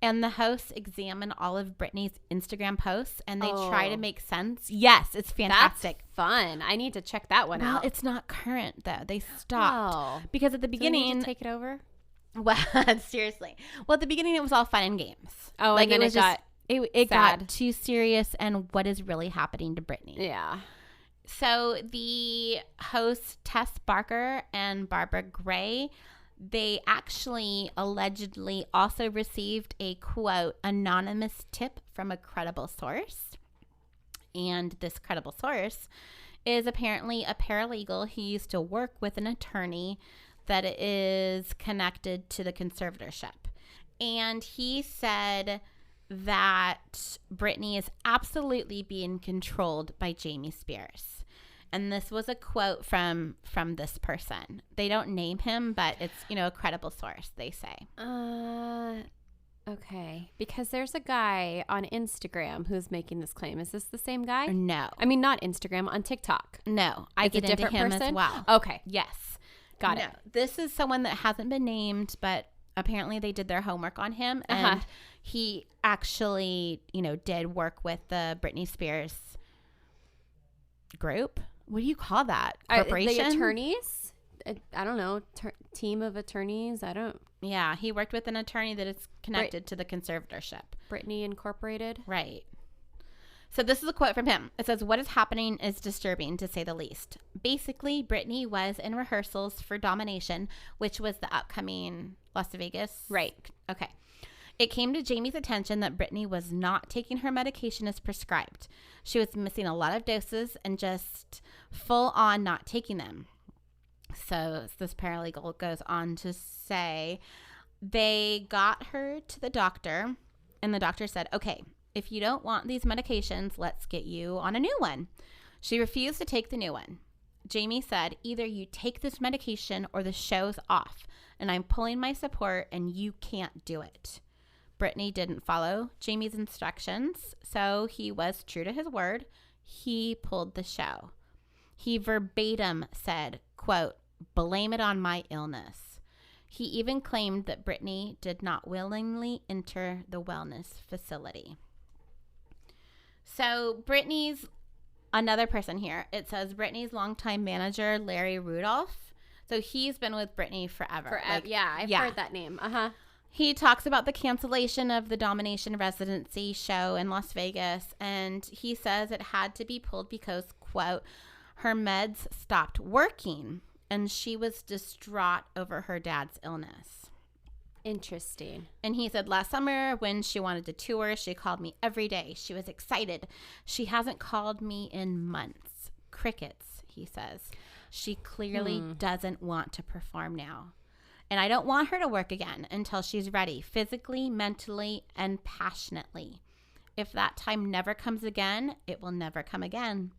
And the hosts examine all of Britney's Instagram posts, and they try to make sense. Yes, it's fantastic. That's fun. I need to check that one out. Well, it's not current, though. They stopped. Because at the beginning... So we need to take it over? Well, seriously. Well, at the beginning, it was all fun and games. Oh, like, and then it got too serious, and what is really happening to Britney. Yeah. So the hosts, Tess Barker and Barbara Gray, they actually allegedly also received a, quote, anonymous tip from a credible source. And this credible source is apparently a paralegal who used to work with an attorney that is connected to the conservatorship. And he said that Britney is absolutely being controlled by Jamie Spears. And this was a quote from this person. They don't name him, but it's, a credible source, they say. Okay. Because there's a guy on Instagram who's making this claim. Is this the same guy? No. I mean, not Instagram, on TikTok. No. I get into him as well. Okay. Yes. Got it. This is someone that hasn't been named, but apparently they did their homework on him. And he actually, did work with the Britney Spears group. What do you call that? Corporation? The attorneys? I don't know. Team of attorneys? Yeah, he worked with an attorney that is connected to the conservatorship. Britney Incorporated? Right. So this is a quote from him. It says, "What is happening is disturbing, to say the least. Basically, Britney was in rehearsals for Domination, which was the upcoming Las Vegas. Right. Okay. It came to Jamie's attention that Britney was not taking her medication as prescribed. She was missing a lot of doses and just full on not taking them." So this paralegal goes on to say they got her to the doctor, and the doctor said, "Okay, if you don't want these medications, let's get you on a new one." She refused to take the new one. Jamie said, "Either you take this medication or the show's off, and I'm pulling my support and you can't do it." Britney didn't follow Jamie's instructions, so he was true to his word. He pulled the show. He verbatim said, quote, "Blame it on my illness." He even claimed that Britney did not willingly enter the wellness facility. So Britney's another person here. It says Britney's longtime manager, Larry Rudolph. So he's been with Britney forever. I've heard that name. He talks about the cancellation of the Domination Residency show in Las Vegas, and he says it had to be pulled because, quote, her meds stopped working, and she was distraught over her dad's illness. Interesting. And he said last summer when she wanted to tour, she called me every day. She was excited. She hasn't called me in months. Crickets, he says. She clearly doesn't want to perform now. And I don't want her to work again until she's ready, physically, mentally, and passionately. If that time never comes again, it will never come again.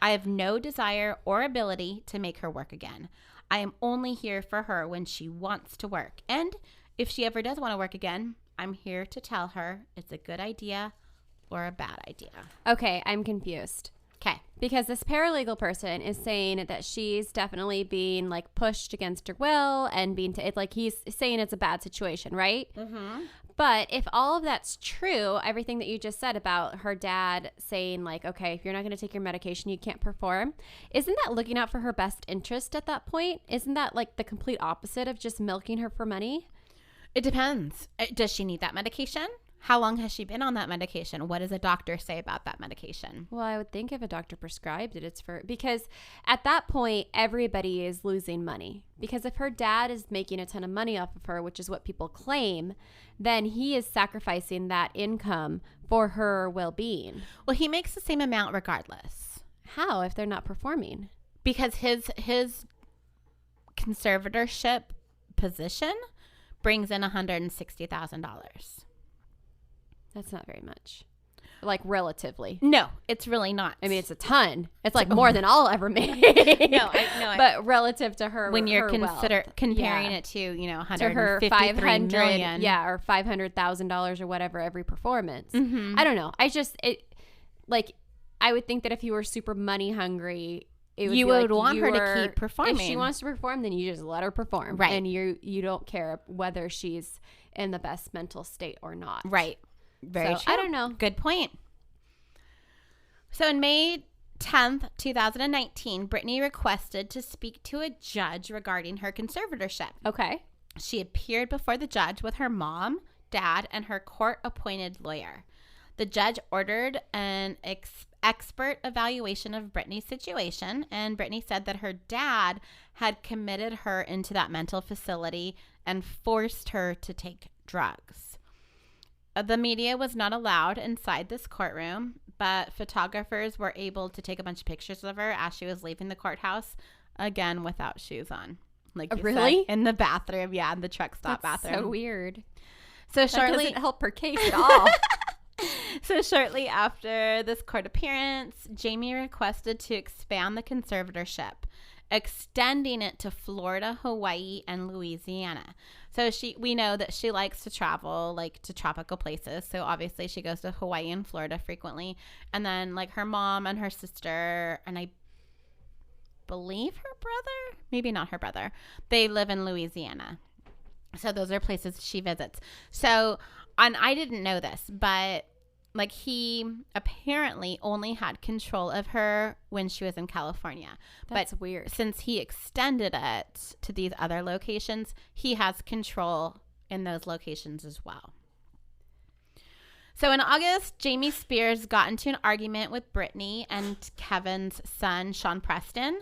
I have no desire or ability to make her work again. I am only here for her when she wants to work. And if she ever does want to work again, I'm here to tell her it's a good idea or a bad idea. Okay, I'm confused. Okay. Because this paralegal person is saying that she's definitely being like pushed against her will and being like he's saying it's a bad situation, right? Mm-hmm. But if all of that's true, everything that you just said about her dad saying like, okay, if you're not going to take your medication, you can't perform. Isn't that looking out for her best interest at that point? Isn't that like the complete opposite of just milking her for money? It depends. Does she need that medication? How long has she been on that medication? What does a doctor say about that medication? Well, I would think if a doctor prescribed it, it's for, because at that point, everybody is losing money. Because if her dad is making a ton of money off of her, which is what people claim, then he is sacrificing that income for her well-being. Well, he makes the same amount regardless. How if they're not performing? Because his conservatorship position brings in $160,000. That's not very much. Like relatively. No, it's really not. I mean, it's a ton. It's like more than I'll ever make. But relative to her, when you're wealth, comparing it to, you know, to her $500 million. or $500,000 or whatever every performance. Mm-hmm. I don't know. I would think that if you were super money hungry, you would want her to keep performing. If she wants to perform, then you just let her perform, right? And you don't care whether she's in the best mental state or not, right? Very true. I don't know. Good point. So in May 10th, 2019, Britney requested to speak to a judge regarding her conservatorship. Okay. She appeared before the judge with her mom, dad, and her court-appointed lawyer. The judge ordered an expert evaluation of Britney's situation, and Britney said that her dad had committed her into that mental facility and forced her to take drugs. The media was not allowed inside this courtroom, but photographers were able to take a bunch of pictures of her as she was leaving the courthouse, again without shoes on. Like you really? said, in the bathroom, in the truck stop That's bathroom. So weird. So that shortly doesn't help her case at all. So shortly after this court appearance, Jamie requested to expand the conservatorship, extending it to Florida, Hawaii, and Louisiana. So we know that she likes to travel, like to tropical places. So obviously she goes to Hawaii and Florida frequently. And then like her mom and her sister, and I believe her brother, maybe not her brother, they live in Louisiana. So those are places she visits. So, and I didn't know this, but like he apparently only had control of her when she was in California. That's weird. Since he extended it to these other locations, he has control in those locations as well. So in August, Jamie Spears got into an argument with Britney and Kevin's son, Sean Preston.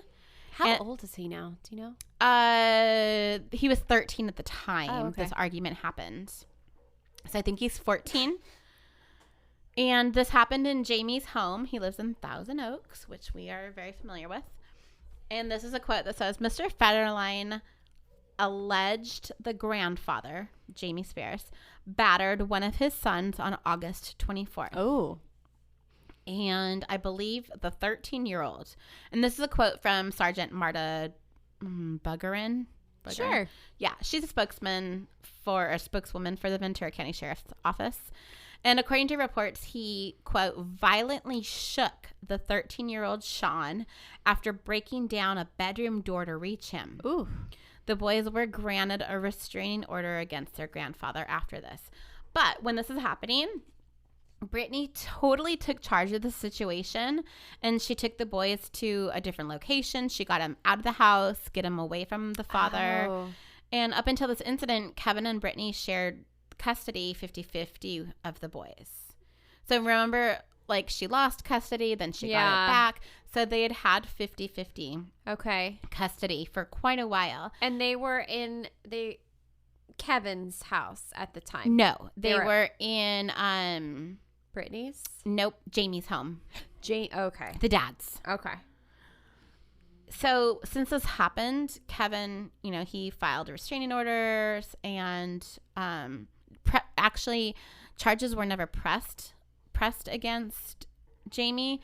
How old is he now? Do you know? He was 13 at the time okay. This argument happened. So I think he's 14. And this happened in Jamie's home. He lives in Thousand Oaks, which we are very familiar with. And this is a quote that says, Mr. Federline alleged the grandfather, Jamie Spears, battered one of his sons on August 24th. Oh. And I believe the 13-year-old. And this is a quote from Sergeant Marta Buggerin. Sure. Yeah, she's a spokeswoman for the Ventura County Sheriff's Office. And according to reports, he, quote, violently shook the 13-year-old Sean after breaking down a bedroom door to reach him. Ooh. The boys were granted a restraining order against their grandfather after this. But when this is happening, Britney totally took charge of the situation, and she took the boys to a different location. She got them out of the house, get them away from the father. Oh. And up until this incident, Kevin and Britney shared custody 50-50 of the boys. So remember, like, she lost custody, then she got it back. So they had 50-50 Okay. custody for quite a while. And they were in Kevin's house at the time. No, they were in Britney's? nope, Jamie's home. Okay. The dad's. Okay. So since this happened, Kevin, he filed restraining orders, and actually charges were never pressed against Jamie,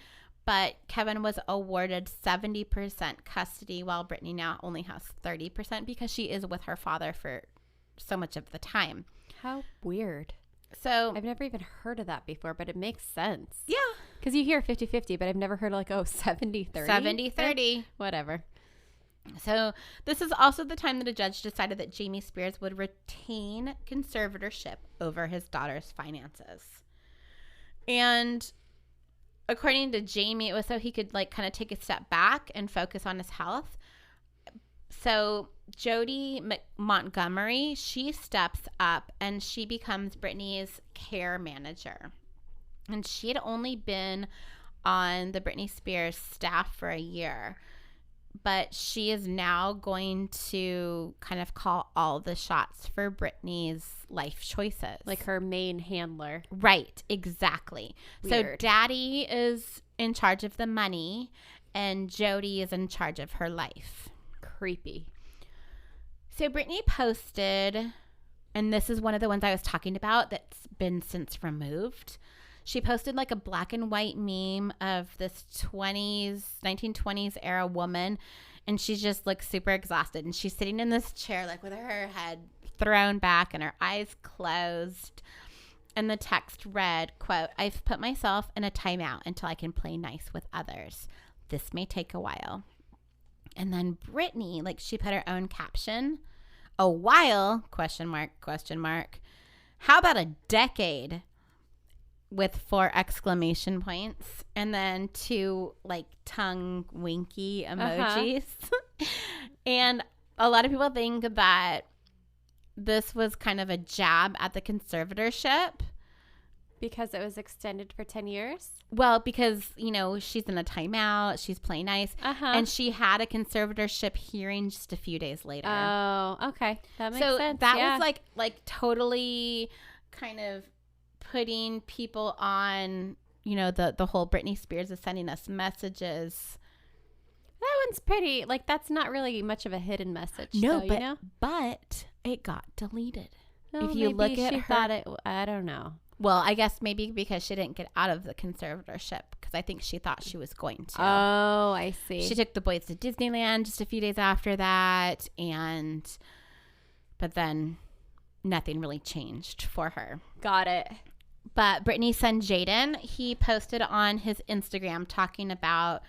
but Kevin was awarded 70% custody, while Britney now only has 30% because she is with her father for so much of the time. How weird. So I've never even heard of that before, but it makes sense. yeah, Because you hear 50-50, but I've never heard 70-30. 70-30. Whatever. So this is also the time that a judge decided that Jamie Spears would retain conservatorship over his daughter's finances. And according to Jamie, it was so he could kind of take a step back and focus on his health. So Jody Montgomery, she steps up and she becomes Britney's care manager. And she had only been on the Britney Spears staff for a year. But she is now going to kind of call all the shots for Britney's life choices. Like her main handler. Right, exactly. Weird. So Daddy is in charge of the money and Jody is in charge of her life. Creepy. So Britney posted, and this is one of the ones I was talking about that's been since removed. She posted a black and white meme of this 1920s era woman, and she just looks super exhausted. And she's sitting in this chair, with her head thrown back and her eyes closed. And the text read, quote, "I've put myself in a timeout until I can play nice with others. This may take a while." And then Britney, she put her own caption, "A while, question mark, question mark. How about a decade?" with 4 exclamation points and then 2 tongue winky emojis. And a lot of people think that this was kind of a jab at the conservatorship. Because it was extended for 10 years? Well, because, she's in a timeout, she's playing nice, and she had a conservatorship hearing just a few days later. Oh, okay. That makes so sense. That was totally kind of putting people on, the whole Britney Spears is sending us messages. That one's pretty, that's not really much of a hidden message. No, though, but it got deleted. Well, if you look at she her, thought it, I don't know. Well, I guess maybe because she didn't get out of the conservatorship, because I think she thought she was going to. Oh, I see. She took the boys to Disneyland just a few days after that, but then nothing really changed for her. Got it. But Britney's son Jaden, he posted on his Instagram talking about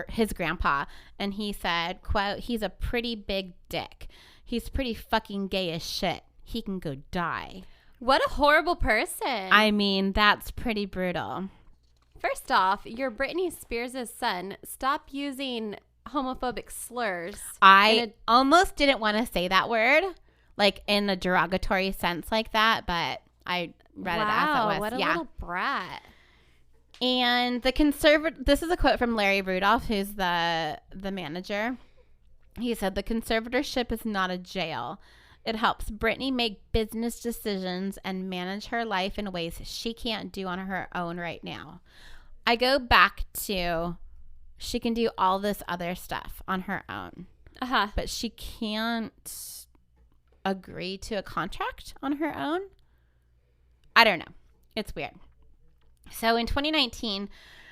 his grandpa, and he said, quote, "He's a pretty big dick. He's pretty fucking gay as shit. He can go die." What a horrible person. I mean, that's pretty brutal. First off, you're Britney Spears' son. Stop using homophobic slurs. I almost didn't want to say that word, in a derogatory sense like that, but I read it as it was. What a little brat. And this is a quote from Larry Rudolph, who's the manager. He said, "The conservatorship is not a jail. It helps Britney make business decisions and manage her life in ways she can't do on her own right now." I go back to she can do all this other stuff on her own. But she can't agree to a contract on her own. I don't know. It's weird. So in 2019,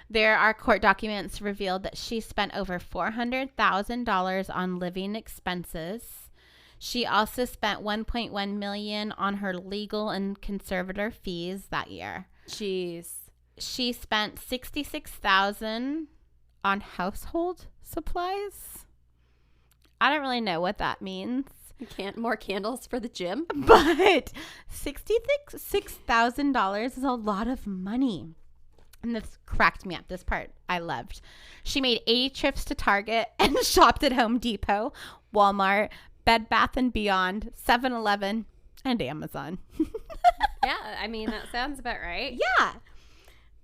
there are court documents revealed that she spent over $400,000 on living expenses. She also spent $1.1 million on her legal and conservator fees that year. Jeez. She spent $66,000 on household supplies. I don't really know what that means. More candles for the gym. But $66,000 is a lot of money. And this cracked me up. This part I loved. She made 80 trips to Target and shopped at Home Depot, Walmart, Bed Bath & Beyond, 7-Eleven, and Amazon. Yeah, I mean, that sounds about right. Yeah.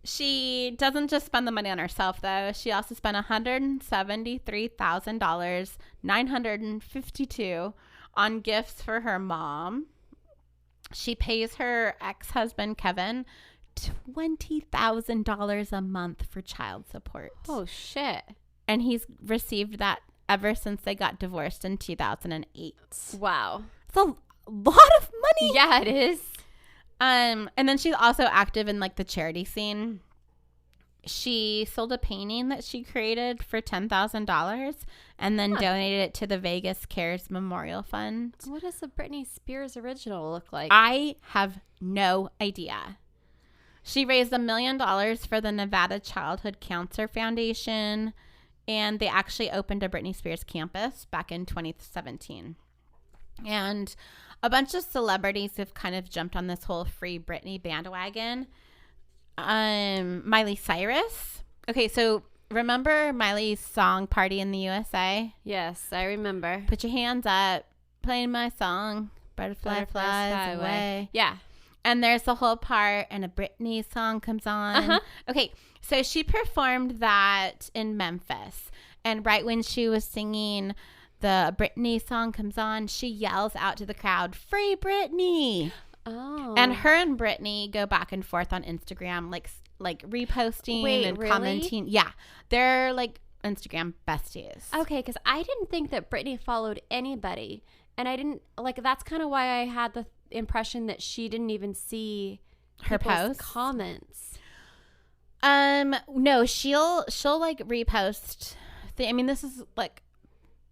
She doesn't just spend the money on herself, though. She also spent $173,000, $952 on gifts for her mom. She pays her ex-husband, Kevin, $20,000 a month for child support. Oh, shit. And he's received that ever since they got divorced in 2008. Wow. It's a lot of money. Yeah, it is. And then she's also active in like the charity scene. She sold a painting that she created for $10,000 and then donated it to the Vegas Cares Memorial Fund. What does a Britney Spears original look like? I have no idea. She raised $1 million for the Nevada Childhood Cancer Foundation, and they actually opened a Britney Spears campus back in 2017. And a bunch of celebrities have kind of jumped on this whole Free Britney bandwagon. Miley Cyrus. Okay, so remember Miley's song Party in the USA? Yes, I remember. Put your hands up, playing my song, Butterfly Flies Away. Yeah. And there's the whole part, and a Britney song comes on. Uh-huh. Okay, so she performed that in Memphis. And right when she was singing the Britney song comes on, she yells out to the crowd, "Free Britney!" Oh. And her and Britney go back and forth on Instagram, like reposting and really? commenting. Yeah, they're like Instagram besties. Okay, because I didn't think that Britney followed anybody. And I didn't, like, that's kind of why I had the impression that she didn't even see Her people's posts? comments. No, she'll like repost. I mean, this is like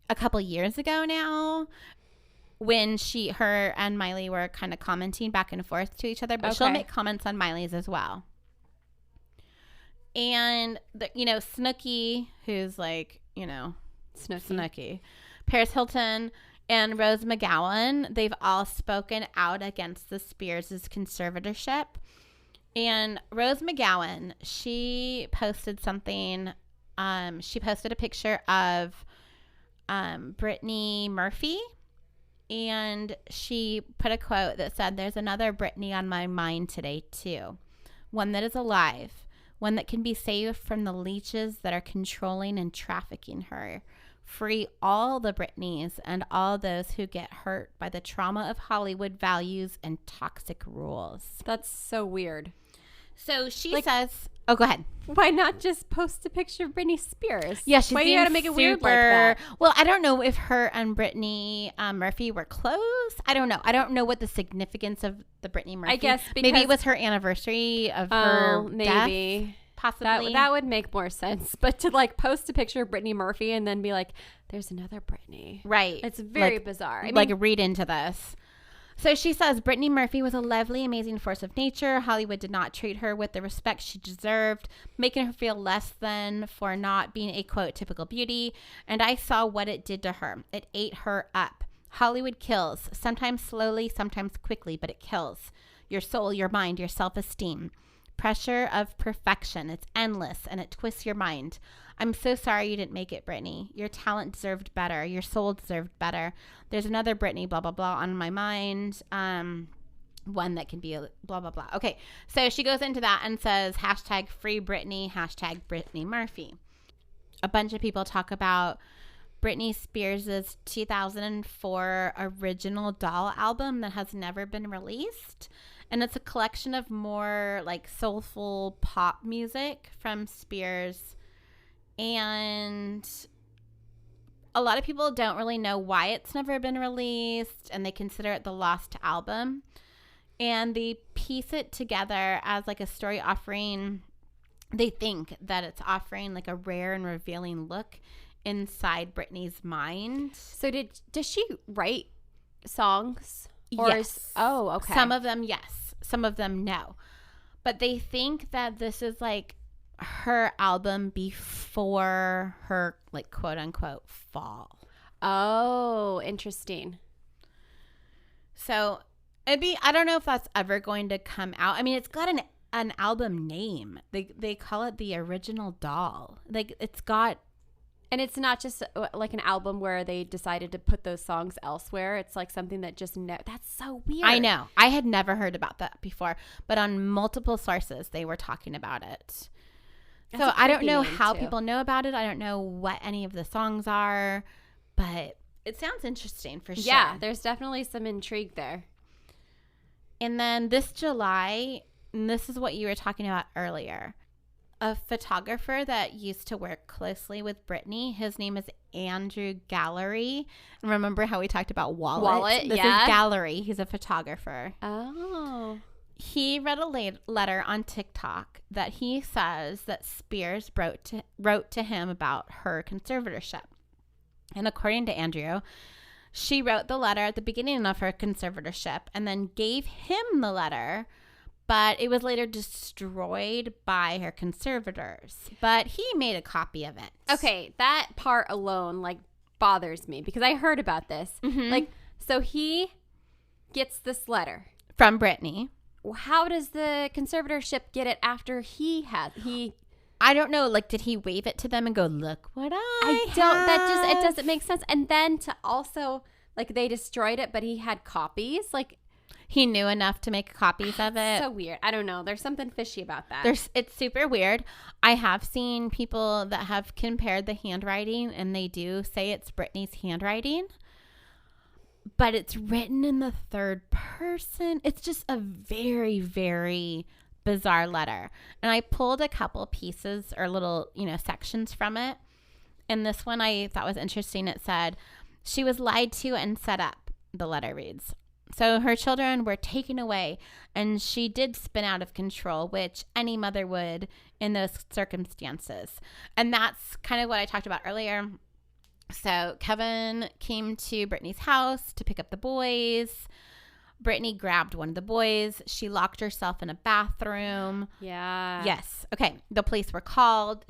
a couple years ago now, when her and Miley were kind of commenting back and forth to each other, but she'll make comments on Miley's as well. And Snooki, who's like, Snooki, Paris Hilton, and Rose McGowan, they've all spoken out against the Spears' conservatorship. And Rose McGowan, she posted something. She posted a picture of Brittany Murphy, and she put a quote that said, "There's another Brittany on my mind today too. One that is alive, one that can be saved from the leeches that are controlling and trafficking her. Free all the Britneys and all those who get hurt by the trauma of Hollywood values and toxic rules." That's so weird. So she says, oh, go ahead. Why not just post a picture of Britney Spears? Yeah, she's why you being gotta make it weird like that? Well, I don't know if her and Brittany Murphy were close. I don't know. I don't know what the significance of the Brittany Murphy. I guess maybe it was her anniversary of her maybe. death. Possibly. That would make more sense. But to like post a picture of Brittany Murphy and then be like, "There's another Brittany." Right. It's very bizarre. I mean, read into this. So she says, Brittany Murphy was a lovely, amazing force of nature. Hollywood did not treat her with the respect she deserved, making her feel less than for not being a, quote, typical beauty. And I saw what it did to her. It ate her up. Hollywood kills, sometimes slowly, sometimes quickly, but it kills your soul, your mind, your self-esteem. Pressure of perfection. It's endless, and it twists your mind. I'm so sorry you didn't make it, Brittany. Your talent deserved better. Your soul deserved better. There's another Brittany, blah, blah, blah, on my mind. One that can be a blah, blah, blah. Okay, so she goes into that and says, hashtag free Brittany, hashtag Brittany Murphy. A bunch of people talk about Britney Spears' 2004 original doll album that has never been released. And it's a collection of more like soulful pop music from Spears. And a lot of people don't really know why it's never been released, and they consider it the lost album. And they piece it together as like a story offering. They think that it's offering like a rare and revealing look inside Britney's mind. So does she write songs? Yes. Okay. Some of them, yes. Some of them, no. But they think that this is like her album before her like quote unquote fall. Oh, interesting. So I don't know if that's ever going to come out. I mean, it's got an album name. They call it The Original Doll. Like, it's got. And it's not just like an album where they decided to put those songs elsewhere. It's like something that just that's so weird. I know. I had never heard about that before, but on multiple sources they were talking about it. That's so a I don't creepy know name, how too. people know about it. I don't know what any of the songs are, but it sounds interesting for sure. Yeah, there's definitely some intrigue there. And then this July, and this is what you were talking about earlier, a photographer that used to work closely with Britney, his name is Andrew Gallery. And remember how we talked about Wallet? This yeah. is Gallery. He's a photographer. Oh. He read a letter on TikTok that he says that Spears wrote to him about her conservatorship. And according to Andrew, she wrote the letter at the beginning of her conservatorship and then gave him the letter, but it was later destroyed by her conservators. But he made a copy of it. Okay, that part alone like bothers me because I heard about this. Mhm. Like, so he gets this letter From Britney. How does the conservatorship get it after I don't know. Like, did he wave it to them and go, look what I don't. That have? just it doesn't make sense. And then to also like they destroyed it, but he had copies. Like He knew enough to make copies of it. so weird. I don't know. There's something fishy about that. It's super weird. I have seen people that have compared the handwriting, and they do say it's Britney's handwriting, but it's written in the third person. It's just a very, very bizarre letter. And I pulled a couple pieces or little, sections from it. And this one I thought was interesting. It said, she was lied to and set up, the letter reads. So her children were taken away, and she did spin out of control, which any mother would in those circumstances. And that's kind of what I talked about earlier. So Kevin came to Britney's house to pick up the boys. Britney grabbed one of the boys. She locked herself in a bathroom. Yeah. Yes. Okay. The police were called.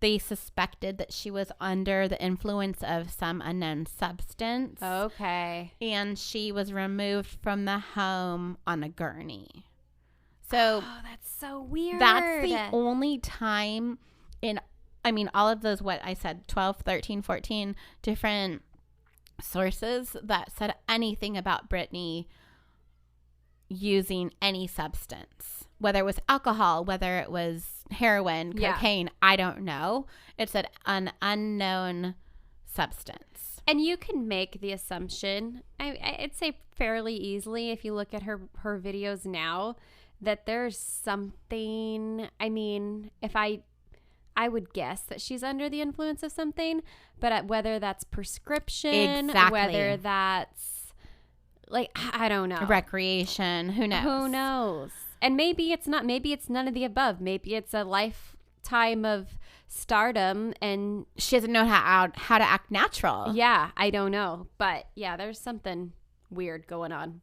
They suspected that she was under the influence of some unknown substance. Okay. And she was removed from the home on a gurney. So that's so weird. that's the only time all of those, what I said, 12, 13, 14 different sources that said anything about Britney using any substance, whether it was alcohol, whether it was heroin, cocaine, I don't know. It said an unknown substance. And you can make the assumption, I'd say fairly easily, if you look at her videos now, that there's something. I mean, if I would guess that she's under the influence of something, but whether that's prescription, Exactly. whether that's like, I don't know. Recreation, who knows? Who knows? And maybe it's not, maybe it's none of the above. Maybe it's a lifetime of stardom and She doesn't know how to act natural. yeah, I don't know. But yeah, there's something weird going on.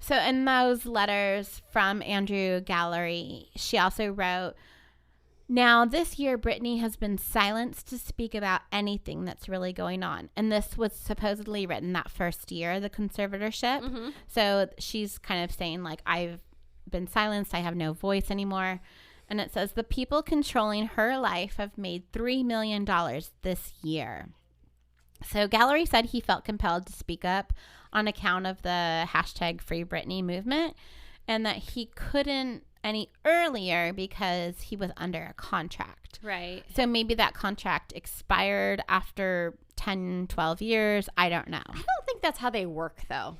So in those letters from Andrew Gallery, she also wrote, now, this year, Britney has been silenced to speak about anything that's really going on. And this was supposedly written that first year of the conservatorship. Mm-hmm. So she's kind of saying, like, I've been silenced. I have no voice anymore. And it says, the people controlling her life have made $3 million this year. So Gallery said he felt compelled to speak up on account of the hashtag Free Britney movement, and that he couldn't any earlier because he was under a contract. Right. So maybe that contract expired after 10, 12 years. I don't know. I don't think that's how they work, though.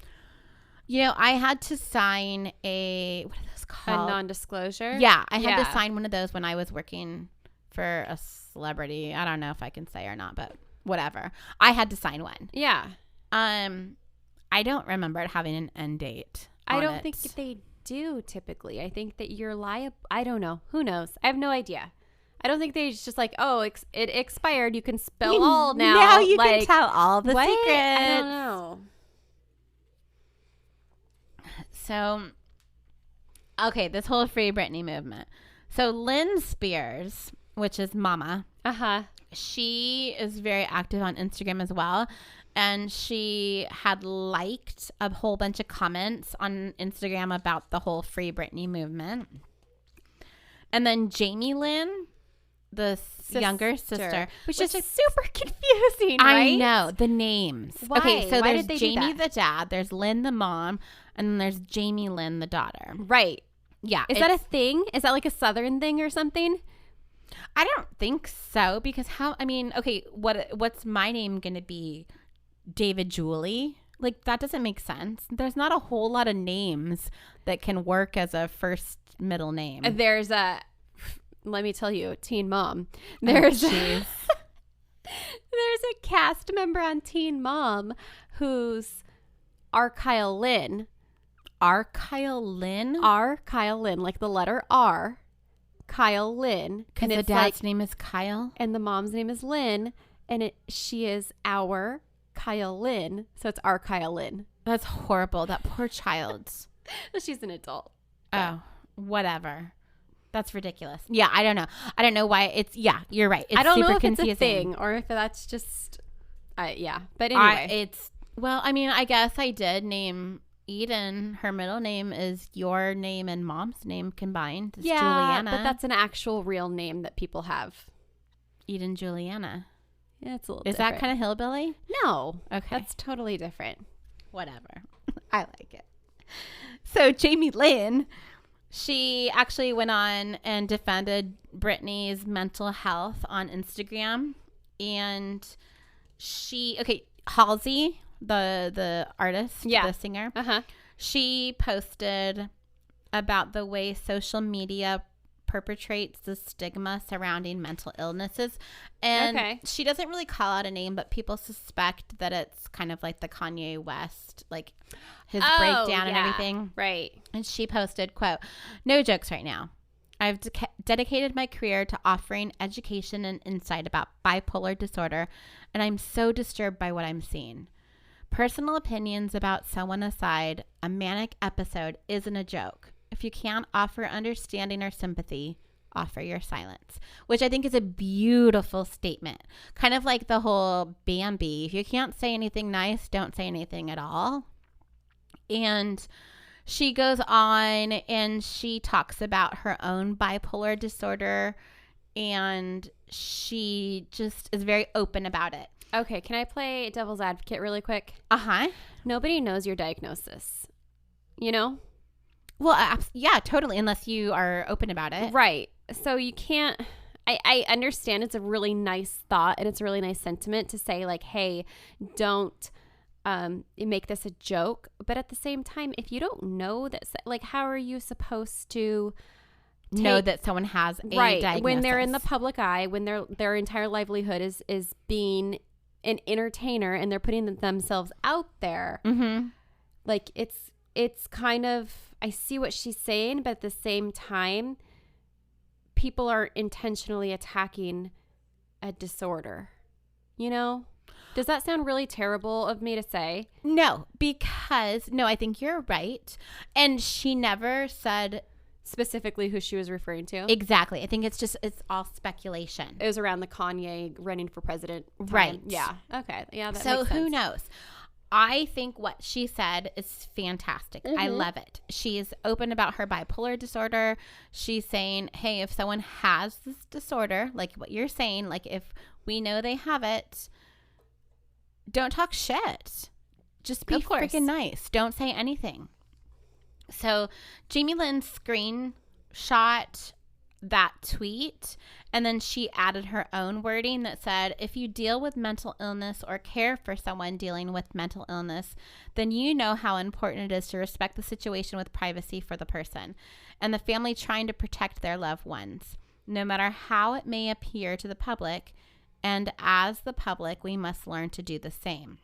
I had to sign what are those A called? non-disclosure? Yeah, I had to sign one of those when I was working for a celebrity. I don't know if I can say or not, but whatever. I had to sign one. Yeah. I don't remember it having an end date. I don't think they do typically. I think that you're liable. I don't know. Who knows? I have no idea. I don't think they just like, oh, it expired. You can spill all now. Now you like, can tell all the what? secrets. I don't know. So, okay, this whole Free Britney movement. So Lynn Spears, which is Mama, Uh-huh. she is very active on Instagram as well. and she had liked a whole bunch of comments on Instagram about the whole Free Britney movement. And then Jamie Lynn, the younger sister, which is super confusing, right? I know the names. Why? Okay, so Why there's did they do Jamie that? the dad, there's Lynn the mom, and then there's Jamie Lynn the daughter. Right. Yeah. Is that a thing? Is that like a Southern thing or something? I don't think so, because okay, what's my name going to be? David Julie? Like, that doesn't make sense. There's not a whole lot of names that can work as a first middle name. Let me tell you, Teen Mom. There's There's a cast member on Teen Mom who's R. Kyle Lynn. R. Kyle Lynn? R. Kyle Lynn, like the letter R. Kyle Lynn. Because the dad's name is Kyle? And the mom's name is Lynn. And she is our Kyle Lynn. So it's R. Kyle Lynn. That's horrible. That poor child. She's an adult. Oh, whatever. That's ridiculous. Yeah, I don't know. I don't know why it's, yeah, you're right. It's I don't super know if confusing. it's a thing or if that's just, yeah. But anyway. I guess I did name Eden. Her middle name is your name and mom's name combined. It's Juliana. But that's an actual real name that people have. Eden Juliana. Yeah, it's a little Is different. that kind of hillbilly? No. Okay. That's totally different. Whatever. I like it. So Jamie Lynn, she actually went on and defended Britney's mental health on Instagram. And Halsey, the artist, the singer, she posted about the way social media perpetrates the stigma surrounding mental illnesses. And she doesn't really call out a name, but people suspect that it's kind of like the Kanye West, like his breakdown and everything. Right. And she posted, quote, "No jokes right now. I've dedicated my career to offering education and insight about bipolar disorder, and I'm so disturbed by what I'm seeing. Personal opinions about someone aside, a manic episode isn't a joke. If you can't offer understanding or sympathy, offer your silence," which I think is a beautiful statement. Kind of like the whole Bambi. If you can't say anything nice, don't say anything at all. And she goes on and she talks about her own bipolar disorder, and she just is very open about it. Okay, can I play devil's advocate really quick? Nobody knows your diagnosis, you know? Well, yeah, totally, unless you are open about it. Right. So you can't, I understand it's a really nice thought and it's a really nice sentiment to say like, hey, don't make this a joke. But at the same time, if you don't know that, like, how are you supposed to know that someone has a diagnosis? When they're in the public eye, when their entire livelihood is being an entertainer and they're putting themselves out there. Mm-hmm. Like it's kind of, I see what she's saying, but at the same time, people are intentionally attacking a disorder. You know? Does that sound really terrible of me to say? No, I think you're right. And she never said specifically who she was referring to. Exactly. I think it's all speculation. It was around the Kanye running for president time. Right. Yeah. Okay. Yeah. That so makes sense. who knows? I think what she said is fantastic. Mm-hmm. I love it. She's open about her bipolar disorder. She's saying, hey, if someone has this disorder, like what you're saying, like if we know they have it, don't talk shit. Just be freaking nice. Don't say anything. So Jamie Lynn screenshot that tweet, and then she added her own wording that said, if you deal with mental illness or care for someone dealing with mental illness, then you know how important it is to respect the situation with privacy for the person and the family trying to protect their loved ones, no matter how it may appear to the public. And as the public, we must learn to do the same.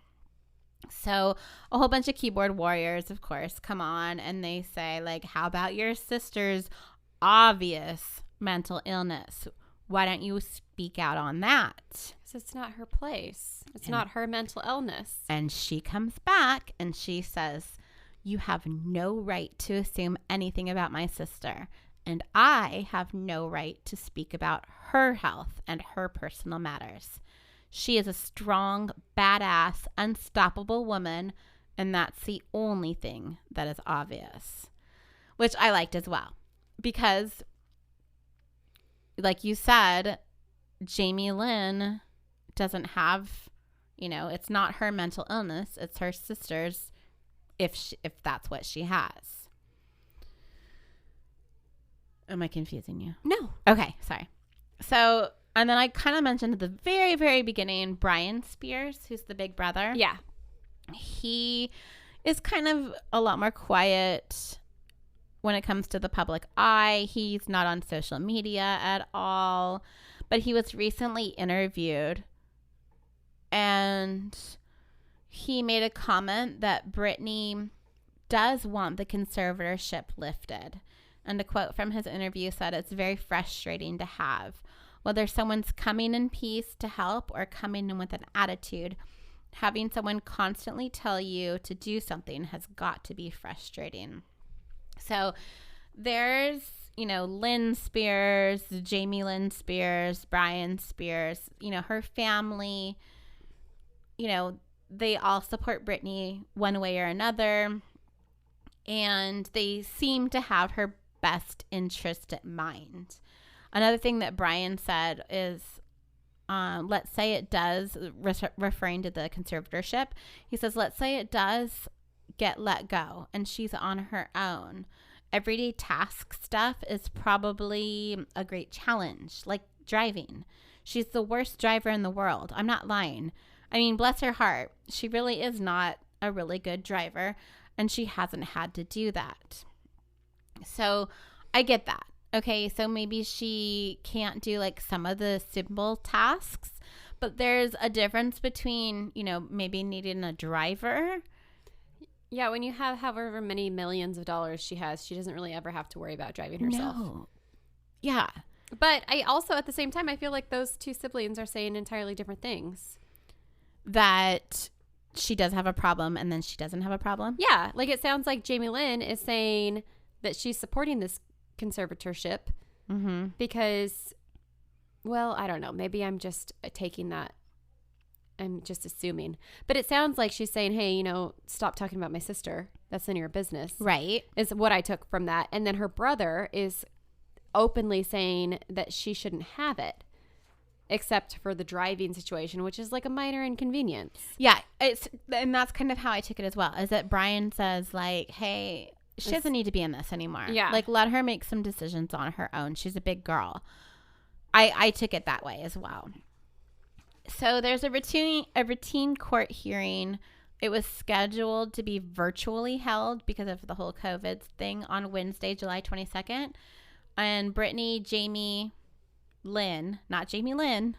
So a whole bunch of keyboard warriors, of course, come on and they say, like, how about your sister's obvious mental illness? Why don't you speak out on that? Because it's not her place. It's not her mental illness. And she comes back and she says, you have no right to assume anything about my sister. And I have no right to speak about her health and her personal matters. She is a strong, badass, unstoppable woman, and that's the only thing that is obvious. Which I liked as well. Because, like you said, Jamie Lynn doesn't have, it's not her mental illness. It's her sister's, if that's what she has. Am I confusing you? No. Okay, sorry. So, and then I kind of mentioned at the very, very beginning, Brian Spears, who's the big brother. Yeah. He is kind of a lot more quiet when it comes to the public eye. He's not on social media at all. But he was recently interviewed, and he made a comment that Britney does want the conservatorship lifted. And a quote from his interview said, "It's very frustrating to have. Whether someone's coming in peace to help or coming in with an attitude, having someone constantly tell you to do something has got to be frustrating." So there's, Lynn Spears, Jamie Lynn Spears, Brian Spears, her family, they all support Britney one way or another. And they seem to have her best interest at mind. Another thing that Brian said is, let's say it does, referring to the conservatorship, he says, let's say it does get let go and she's on her own. Everyday task stuff is probably a great challenge, like driving. She's the worst driver in the world. I'm not lying. I mean, bless her heart. She really is not a really good driver, and she hasn't had to do that. So I get that. Okay, so maybe she can't do like some of the simple tasks, but there's a difference between, maybe needing a driver. Yeah, when you have however many millions of dollars she has, she doesn't really ever have to worry about driving herself. No. Yeah. But I also, at the same time, I feel like those two siblings are saying entirely different things. That she does have a problem and then she doesn't have a problem? Yeah, like it sounds like Jamie Lynn is saying that she's supporting this conservatorship because, well, I don't know. Maybe I'm just taking that. I'm just assuming. But it sounds like she's saying, hey, stop talking about my sister. That's none of your business. Right. Is what I took from that. And then her brother is openly saying that she shouldn't have it, except for the driving situation, which is like a minor inconvenience. Yeah. And that's kind of how I took it as well, is that Brian says like, hey, she doesn't need to be in this anymore. Yeah. Like, let her make some decisions on her own. She's a big girl. I took it that way as well. So there's a routine court hearing. It was scheduled to be virtually held because of the whole COVID thing on Wednesday, July 22nd. And Britney, Jamie, Lynn, not Jamie Lynn,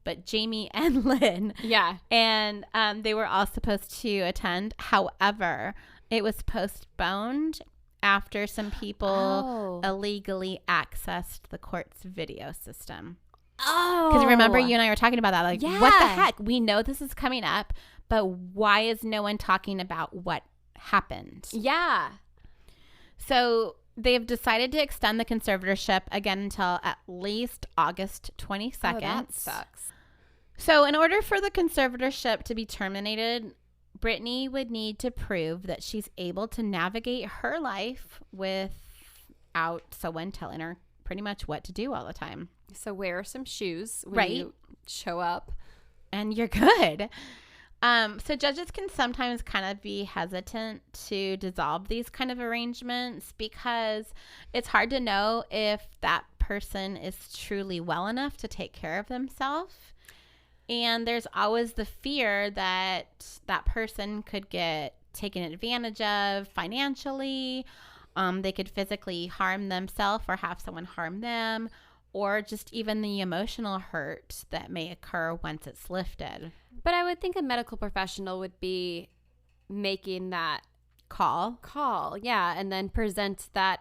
but Jamie and Lynn. Yeah. And they were all supposed to attend. However, it was postponed after some people illegally accessed the court's video system. Oh. Because remember, you and I were talking about that. Like, Yeah. what the heck? We know this is coming up, but why is no one talking about what happened? Yeah. So they've decided to extend the conservatorship again until at least August 22nd. Oh, that sucks. So in order for the conservatorship to be terminated, Britney would need to prove that she's able to navigate her life without someone telling her pretty much what to do all the time. So wear some shoes when Right. you show up. And you're good. So judges can sometimes kind of be hesitant to dissolve these kind of arrangements because it's hard to know if that person is truly well enough to take care of themselves. And there's always the fear that that person could get taken advantage of financially. They could physically harm themselves or have someone harm them, or just even the emotional hurt that may occur once it's lifted. But I would think a medical professional would be making that call, yeah, and then present that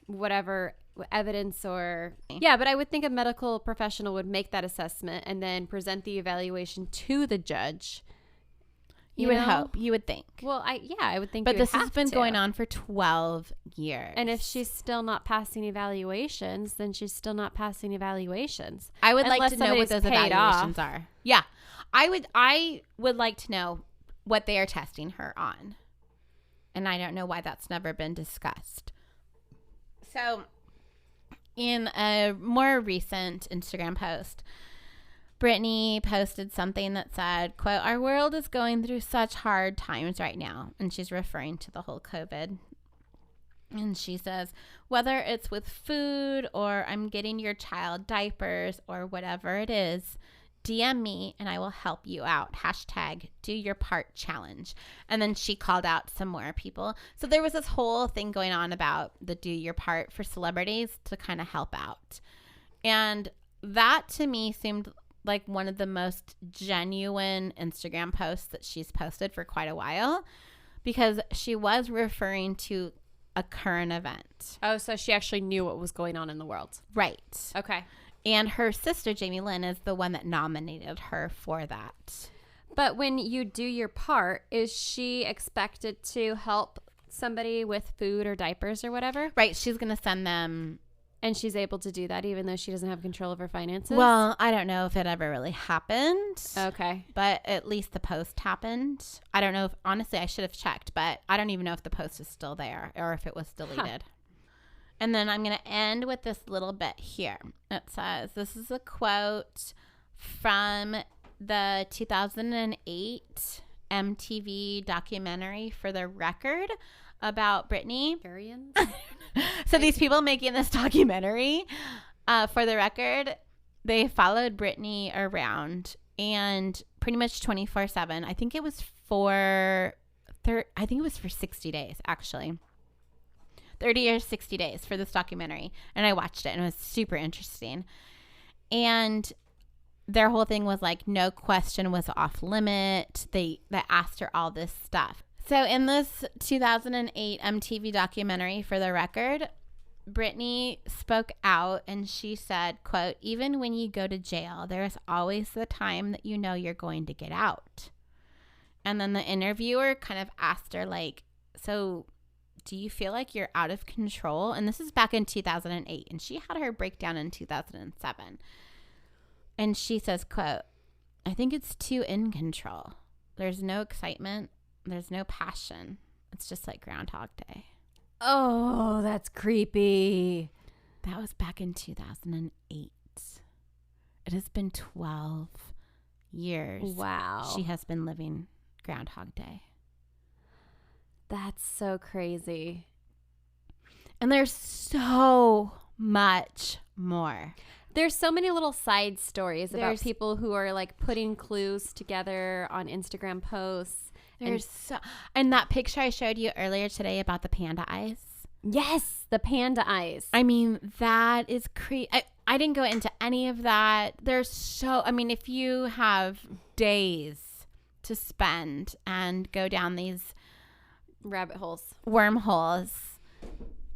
whatever evidence or yeah, but I would think a medical professional would make that assessment and then present the evaluation to the judge You would hope. You would think. Well, I would think. But you this would has have been to. going on for 12 years. And if she's still not passing evaluations, then she's still not passing evaluations. I would like Unless to know what those somebody's paid evaluations off. are. Yeah. I would like to know what they are testing her on. And I don't know why that's never been discussed. So, in a more recent Instagram post, Britney posted something that said, quote, "Our world is going through such hard times right now." And she's referring to the whole COVID. And she says, "Whether it's with food or I'm getting your child diapers or whatever it is, DM me and I will help you out. Hashtag do your part challenge." And then she called out some more people. So there was this whole thing going on about the do your part for celebrities to kind of help out. And that to me seemed like one of the most genuine Instagram posts that she's posted for quite a while, because she was referring to a current event. Oh, so she actually knew what was going on in the world. Right. Okay. And her sister, Jamie Lynn, is the one that nominated her for that. But when you do your part, is she expected to help somebody with food or diapers or whatever? Right. She's going to send them. And she's able to do that even though she doesn't have control of her finances? Well, I don't know if it ever really happened. Okay. But at least the post happened. I don't know if, honestly, I should have checked, but I don't even know if the post is still there or if it was deleted. And then I'm going to end with this little bit here. It says, this is a quote from the 2008 MTV documentary For the Record about Britney. Arians? So these people making this documentary, For the Record, they followed Britney around and pretty much 24/7. I think it was for 60 days, actually. 30 or 60 days for this documentary. And I watched it and it was super interesting. And their whole thing was like, no question was off limit. They asked her all this stuff. So in this 2008 MTV documentary For the Record, Britney spoke out and she said, quote, "Even when you go to jail, there is always the time that you know you're going to get out." And then the interviewer kind of asked her, like, so do you feel like you're out of control? And this is back in 2008. And she had her breakdown in 2007. And she says, quote, "I think it's too in control. There's no excitement. There's no passion. It's just like Groundhog Day." Oh, that's creepy. That was back in 2008. It has been 12 years. Wow. She has been living Groundhog Day. That's so crazy. And there's so much more. There's so many little side stories about people who are like putting clues together on Instagram posts. And that picture I showed you earlier today about the panda eyes. Yes, the panda eyes. I mean, that is crazy. I didn't go into any of that. If you have days to spend and go down these rabbit holes, wormholes,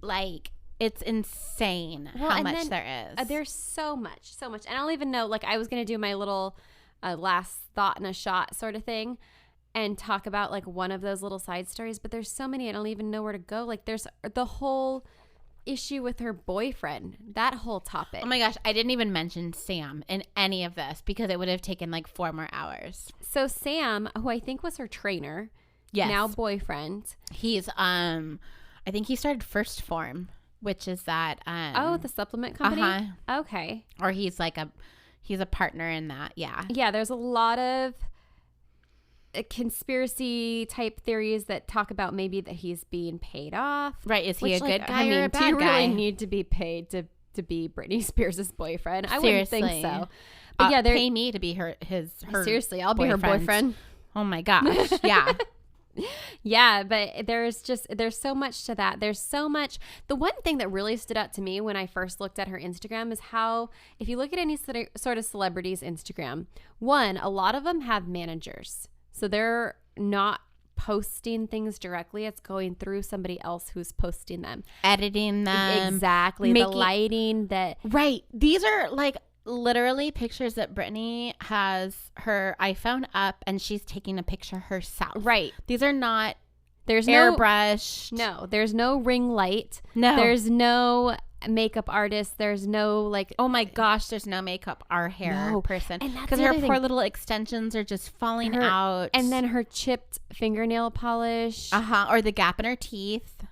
like, it's insane how much there is. There's so much. And I don't even know, like, I was going to do my little last thought in a shot sort of thing and talk about like one of those little side stories, but there's so many I don't even know where to go. Like, there's the whole issue with her boyfriend, that whole topic. Oh my gosh, I didn't even mention Sam in any of this because it would have taken like 4 more hours. So Sam, who I think was her trainer, yes, now boyfriend, he's I think he started First Form, which is that the supplement company. Okay. Or he's a partner in that. Yeah, there's a lot of conspiracy type theories that talk about maybe that he's being paid off. Right. Is he a good guy or a bad guy? Do you really need to be paid to be Britney Spears' boyfriend? I wouldn't think so. But yeah, pay me to be her seriously, I'll be her boyfriend. Oh my gosh. Yeah. Yeah, but there's so much to that. There's so much. The one thing that really stood out to me when I first looked at her Instagram is how, if you look at any sort of celebrity's Instagram, one, a lot of them have managers. So they're not posting things directly. It's going through somebody else who's posting them. Editing them. Exactly. The lighting that. Right. These are like, literally pictures that Britney has her iPhone up and she's taking a picture herself. Right. These are not There's airbrushed. no, there's no ring light. No. There's no makeup artist. There's no like, Oh my gosh, there's no makeup or hair No. person. And that's Because the her other poor thing. little extensions are just falling Her- out. and then her chipped fingernail polish. or the gap in her teeth.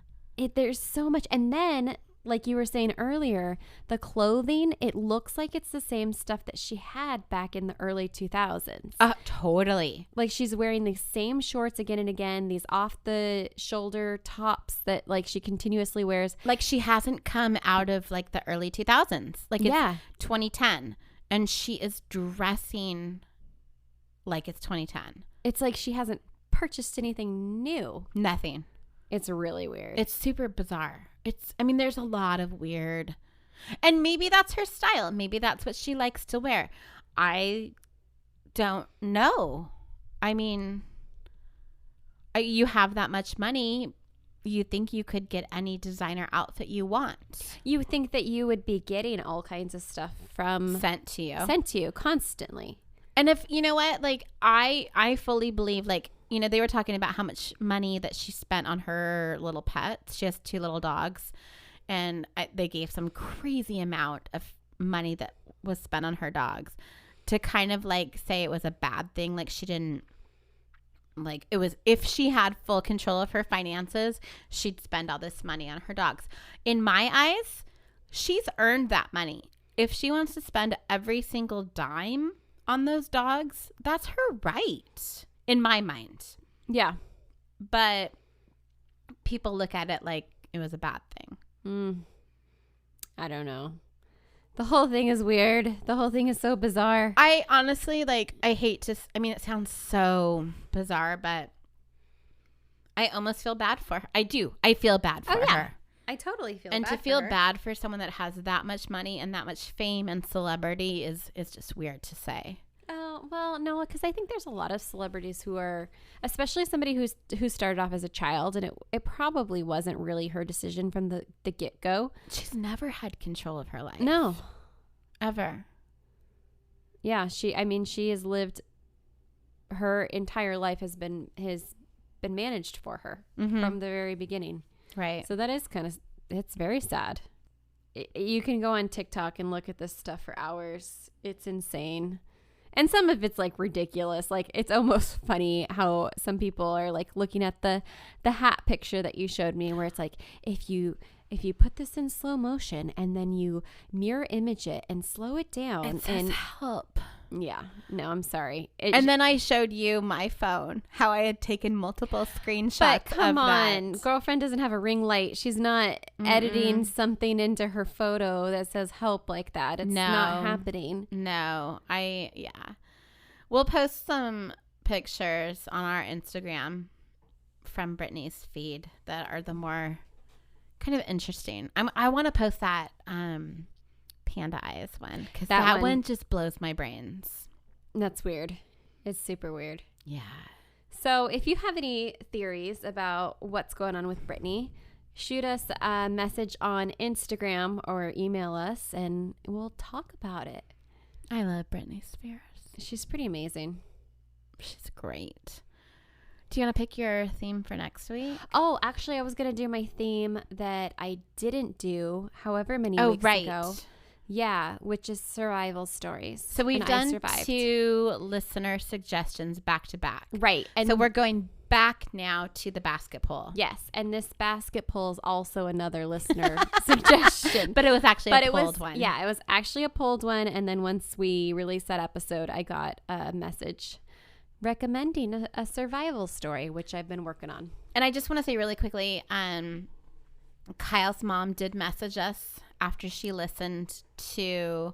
There's so much. And then, like you were saying earlier, the clothing, it looks like it's the same stuff that she had back in the early 2000s. Totally. Like she's wearing the same shorts again and again, these off the shoulder tops that like she continuously wears. Like she hasn't come out of like the early 2000s. Like it's Yeah. 2010 and she is dressing like it's 2010. It's like she hasn't purchased anything new. Nothing. It's really weird. It's super bizarre. There's a lot of weird, and maybe that's her style. Maybe that's what she likes to wear. I don't know. I mean, you have that much money. You think you could get any designer outfit you want You think that you would be getting all kinds of stuff from sent to you. sent to you constantly. And if, you know what, like I fully believe, like, you know, they were talking about how much money that she spent on her little pets. She has 2 little dogs, and they gave some crazy amount of money that was spent on her dogs to kind of like say it was a bad thing. Like she didn't, like it was, if she had full control of her finances, she'd spend all this money on her dogs. In my eyes, she's earned that money. If she wants to spend every single dime on those dogs, that's her right, in my mind. Yeah. But people look at it like it was a bad thing. I don't know. The whole thing is weird. The whole thing is so bizarre. I honestly, like, I hate to, it sounds so bizarre, but I almost feel bad for her. I do. I feel bad for her. I totally feel And to feel bad for someone that has that much money and that much fame and celebrity is just weird to say. Oh, well, no, because I think there's a lot of celebrities who are, especially somebody who started off as a child, and it probably wasn't really her decision from the get-go. She's never had control of her life. No. Ever. Yeah, she has lived, her entire life has been managed for her from the very beginning. Right. So that is it's very sad. You can go on TikTok and look at this stuff for hours. It's insane. And some of it's like ridiculous. Like it's almost funny how some people are like looking at the hat picture that you showed me, where it's like, if you put this in slow motion and then you mirror image it and slow it down, It says and help. yeah, no, I'm sorry. And then I showed you my phone, how I had taken multiple screenshots. But come of on, that. girlfriend doesn't have a ring light. She's not editing something into her photo that says help like that. It's not happening. No, we'll post some pictures on our Instagram from Britney's feed that are the more kind of interesting. I want to post that panda eyes one, because that one just blows my brains. That's weird. It's super weird. Yeah. So if you have any theories about what's going on with Britney, shoot us a message on Instagram or email us and we'll talk about it. I love Britney Spears. She's pretty amazing. She's great. Do you want to pick your theme for next week? Oh, actually, I was going to do my theme that I didn't do however many weeks ago. Yeah, which is survival stories. So we've And I done survived. 2 listener suggestions back to back. Right. And So we're going back now to the basket poll. yes, and this basket poll is also another listener suggestion. But it was actually a polled one. Yeah, it was actually a polled one. And then once we released that episode, I got a message recommending a survival story, which I've been working on. And I just want to say really quickly, Kyle's mom did message us after she listened to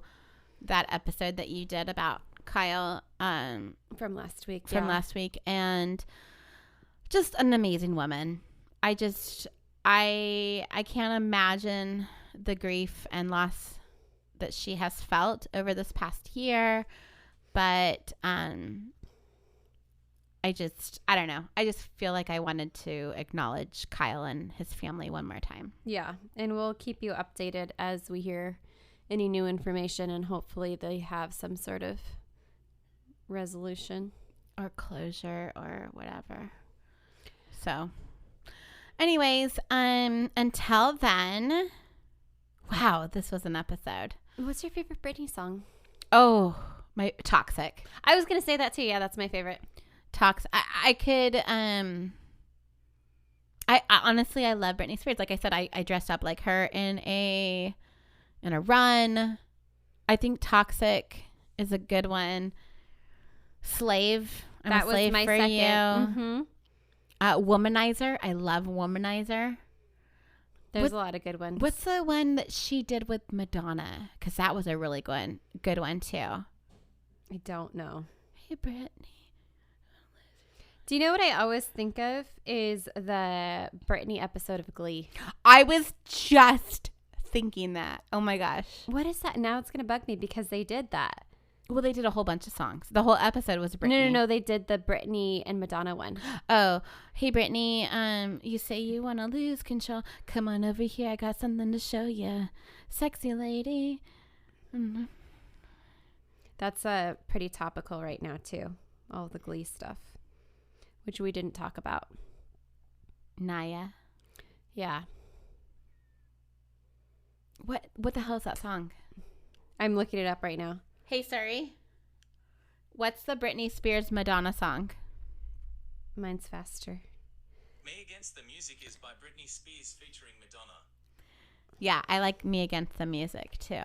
that episode that you did about Kyle From last week. last week, and just an amazing woman. I can't imagine the grief and loss that she has felt over this past year, but I don't know. I just feel like I wanted to acknowledge Kyle and his family one more time. Yeah, and we'll keep you updated as we hear any new information, and hopefully they have some sort of resolution or closure or whatever. So anyways, until then, wow, this was an episode. What's your favorite Britney song? Oh, my Toxic. I was gonna say that too. Yeah, that's my favorite. I could I honestly, I love Britney Spears. Like I said, I dressed up like her in a run. I think Toxic is a good one. Slave. I'm That a was slave my for second. you. Mm-hmm. Womanizer. I love Womanizer. There's a lot of good ones. What's the one that she did with Madonna? Because that was a really good one too. I don't know. Hey, Britney. Do you know what I always think of is the Britney episode of Glee? I was just thinking that. Oh my gosh. What is that? Now it's going to bug me because they did that. Well, they did a whole bunch of songs. The whole episode was Britney. No. They did the Britney and Madonna one. Oh, hey, Britney. You say you want to lose control. Come on over here. I got something to show you. Sexy lady. Mm-hmm. That's pretty topical right now, too. All the Glee stuff, which we didn't talk about. Naya. Yeah. What the hell is that song? I'm looking it up right now. Hey, Siri. What's the Britney Spears Madonna song? Mine's faster. Me Against the Music is by Britney Spears featuring Madonna. Yeah, I like Me Against the Music, too,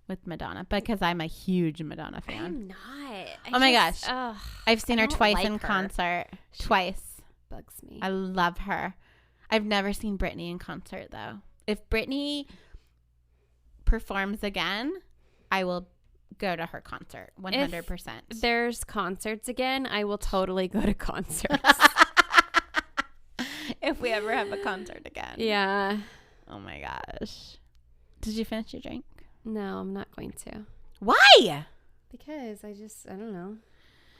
with Madonna, because I'm a huge Madonna fan. I'm not. Oh my gosh. Ugh, I've seen I her don't twice like in her. concert. Twice. Bugs me. I love her. I've never seen Britney in concert, though. If Britney performs again, I will go to her concert 100%. If there's concerts again, I will totally go to concerts. If we ever have a concert again. Yeah. Oh my gosh. Did you finish your drink? No, I'm not going to. Why? Because I don't know.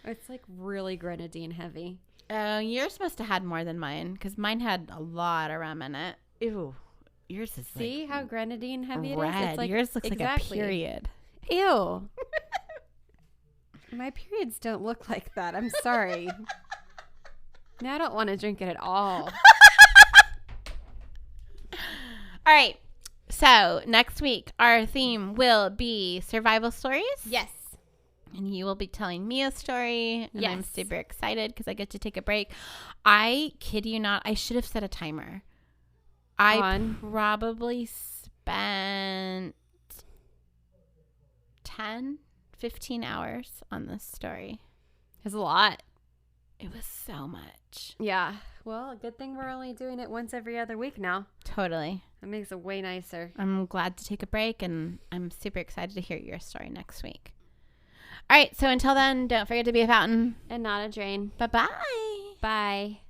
It's like really grenadine heavy. Oh, yours must have had more than mine, because mine had a lot of rum in it. Ew. Yours is See like how grenadine heavy it is? red. It's like, Yours looks like a period. Ew. My periods don't look like that. I'm sorry. Now I don't want to drink it at all. All right. So next week, our theme will be survival stories. Yes. And you will be telling me a story. And I'm Yes. super excited because I get to take a break. I kid you not, I should have set a timer. I On? probably spent 10, 15 hours on this story. It's a lot. It was so much. Yeah. Well, a good thing we're only doing it once every other week now. Totally. That makes it way nicer. I'm glad to take a break, and I'm super excited to hear your story next week. All right. So until then, don't forget to be a fountain. And not a drain. Bye-bye. Bye.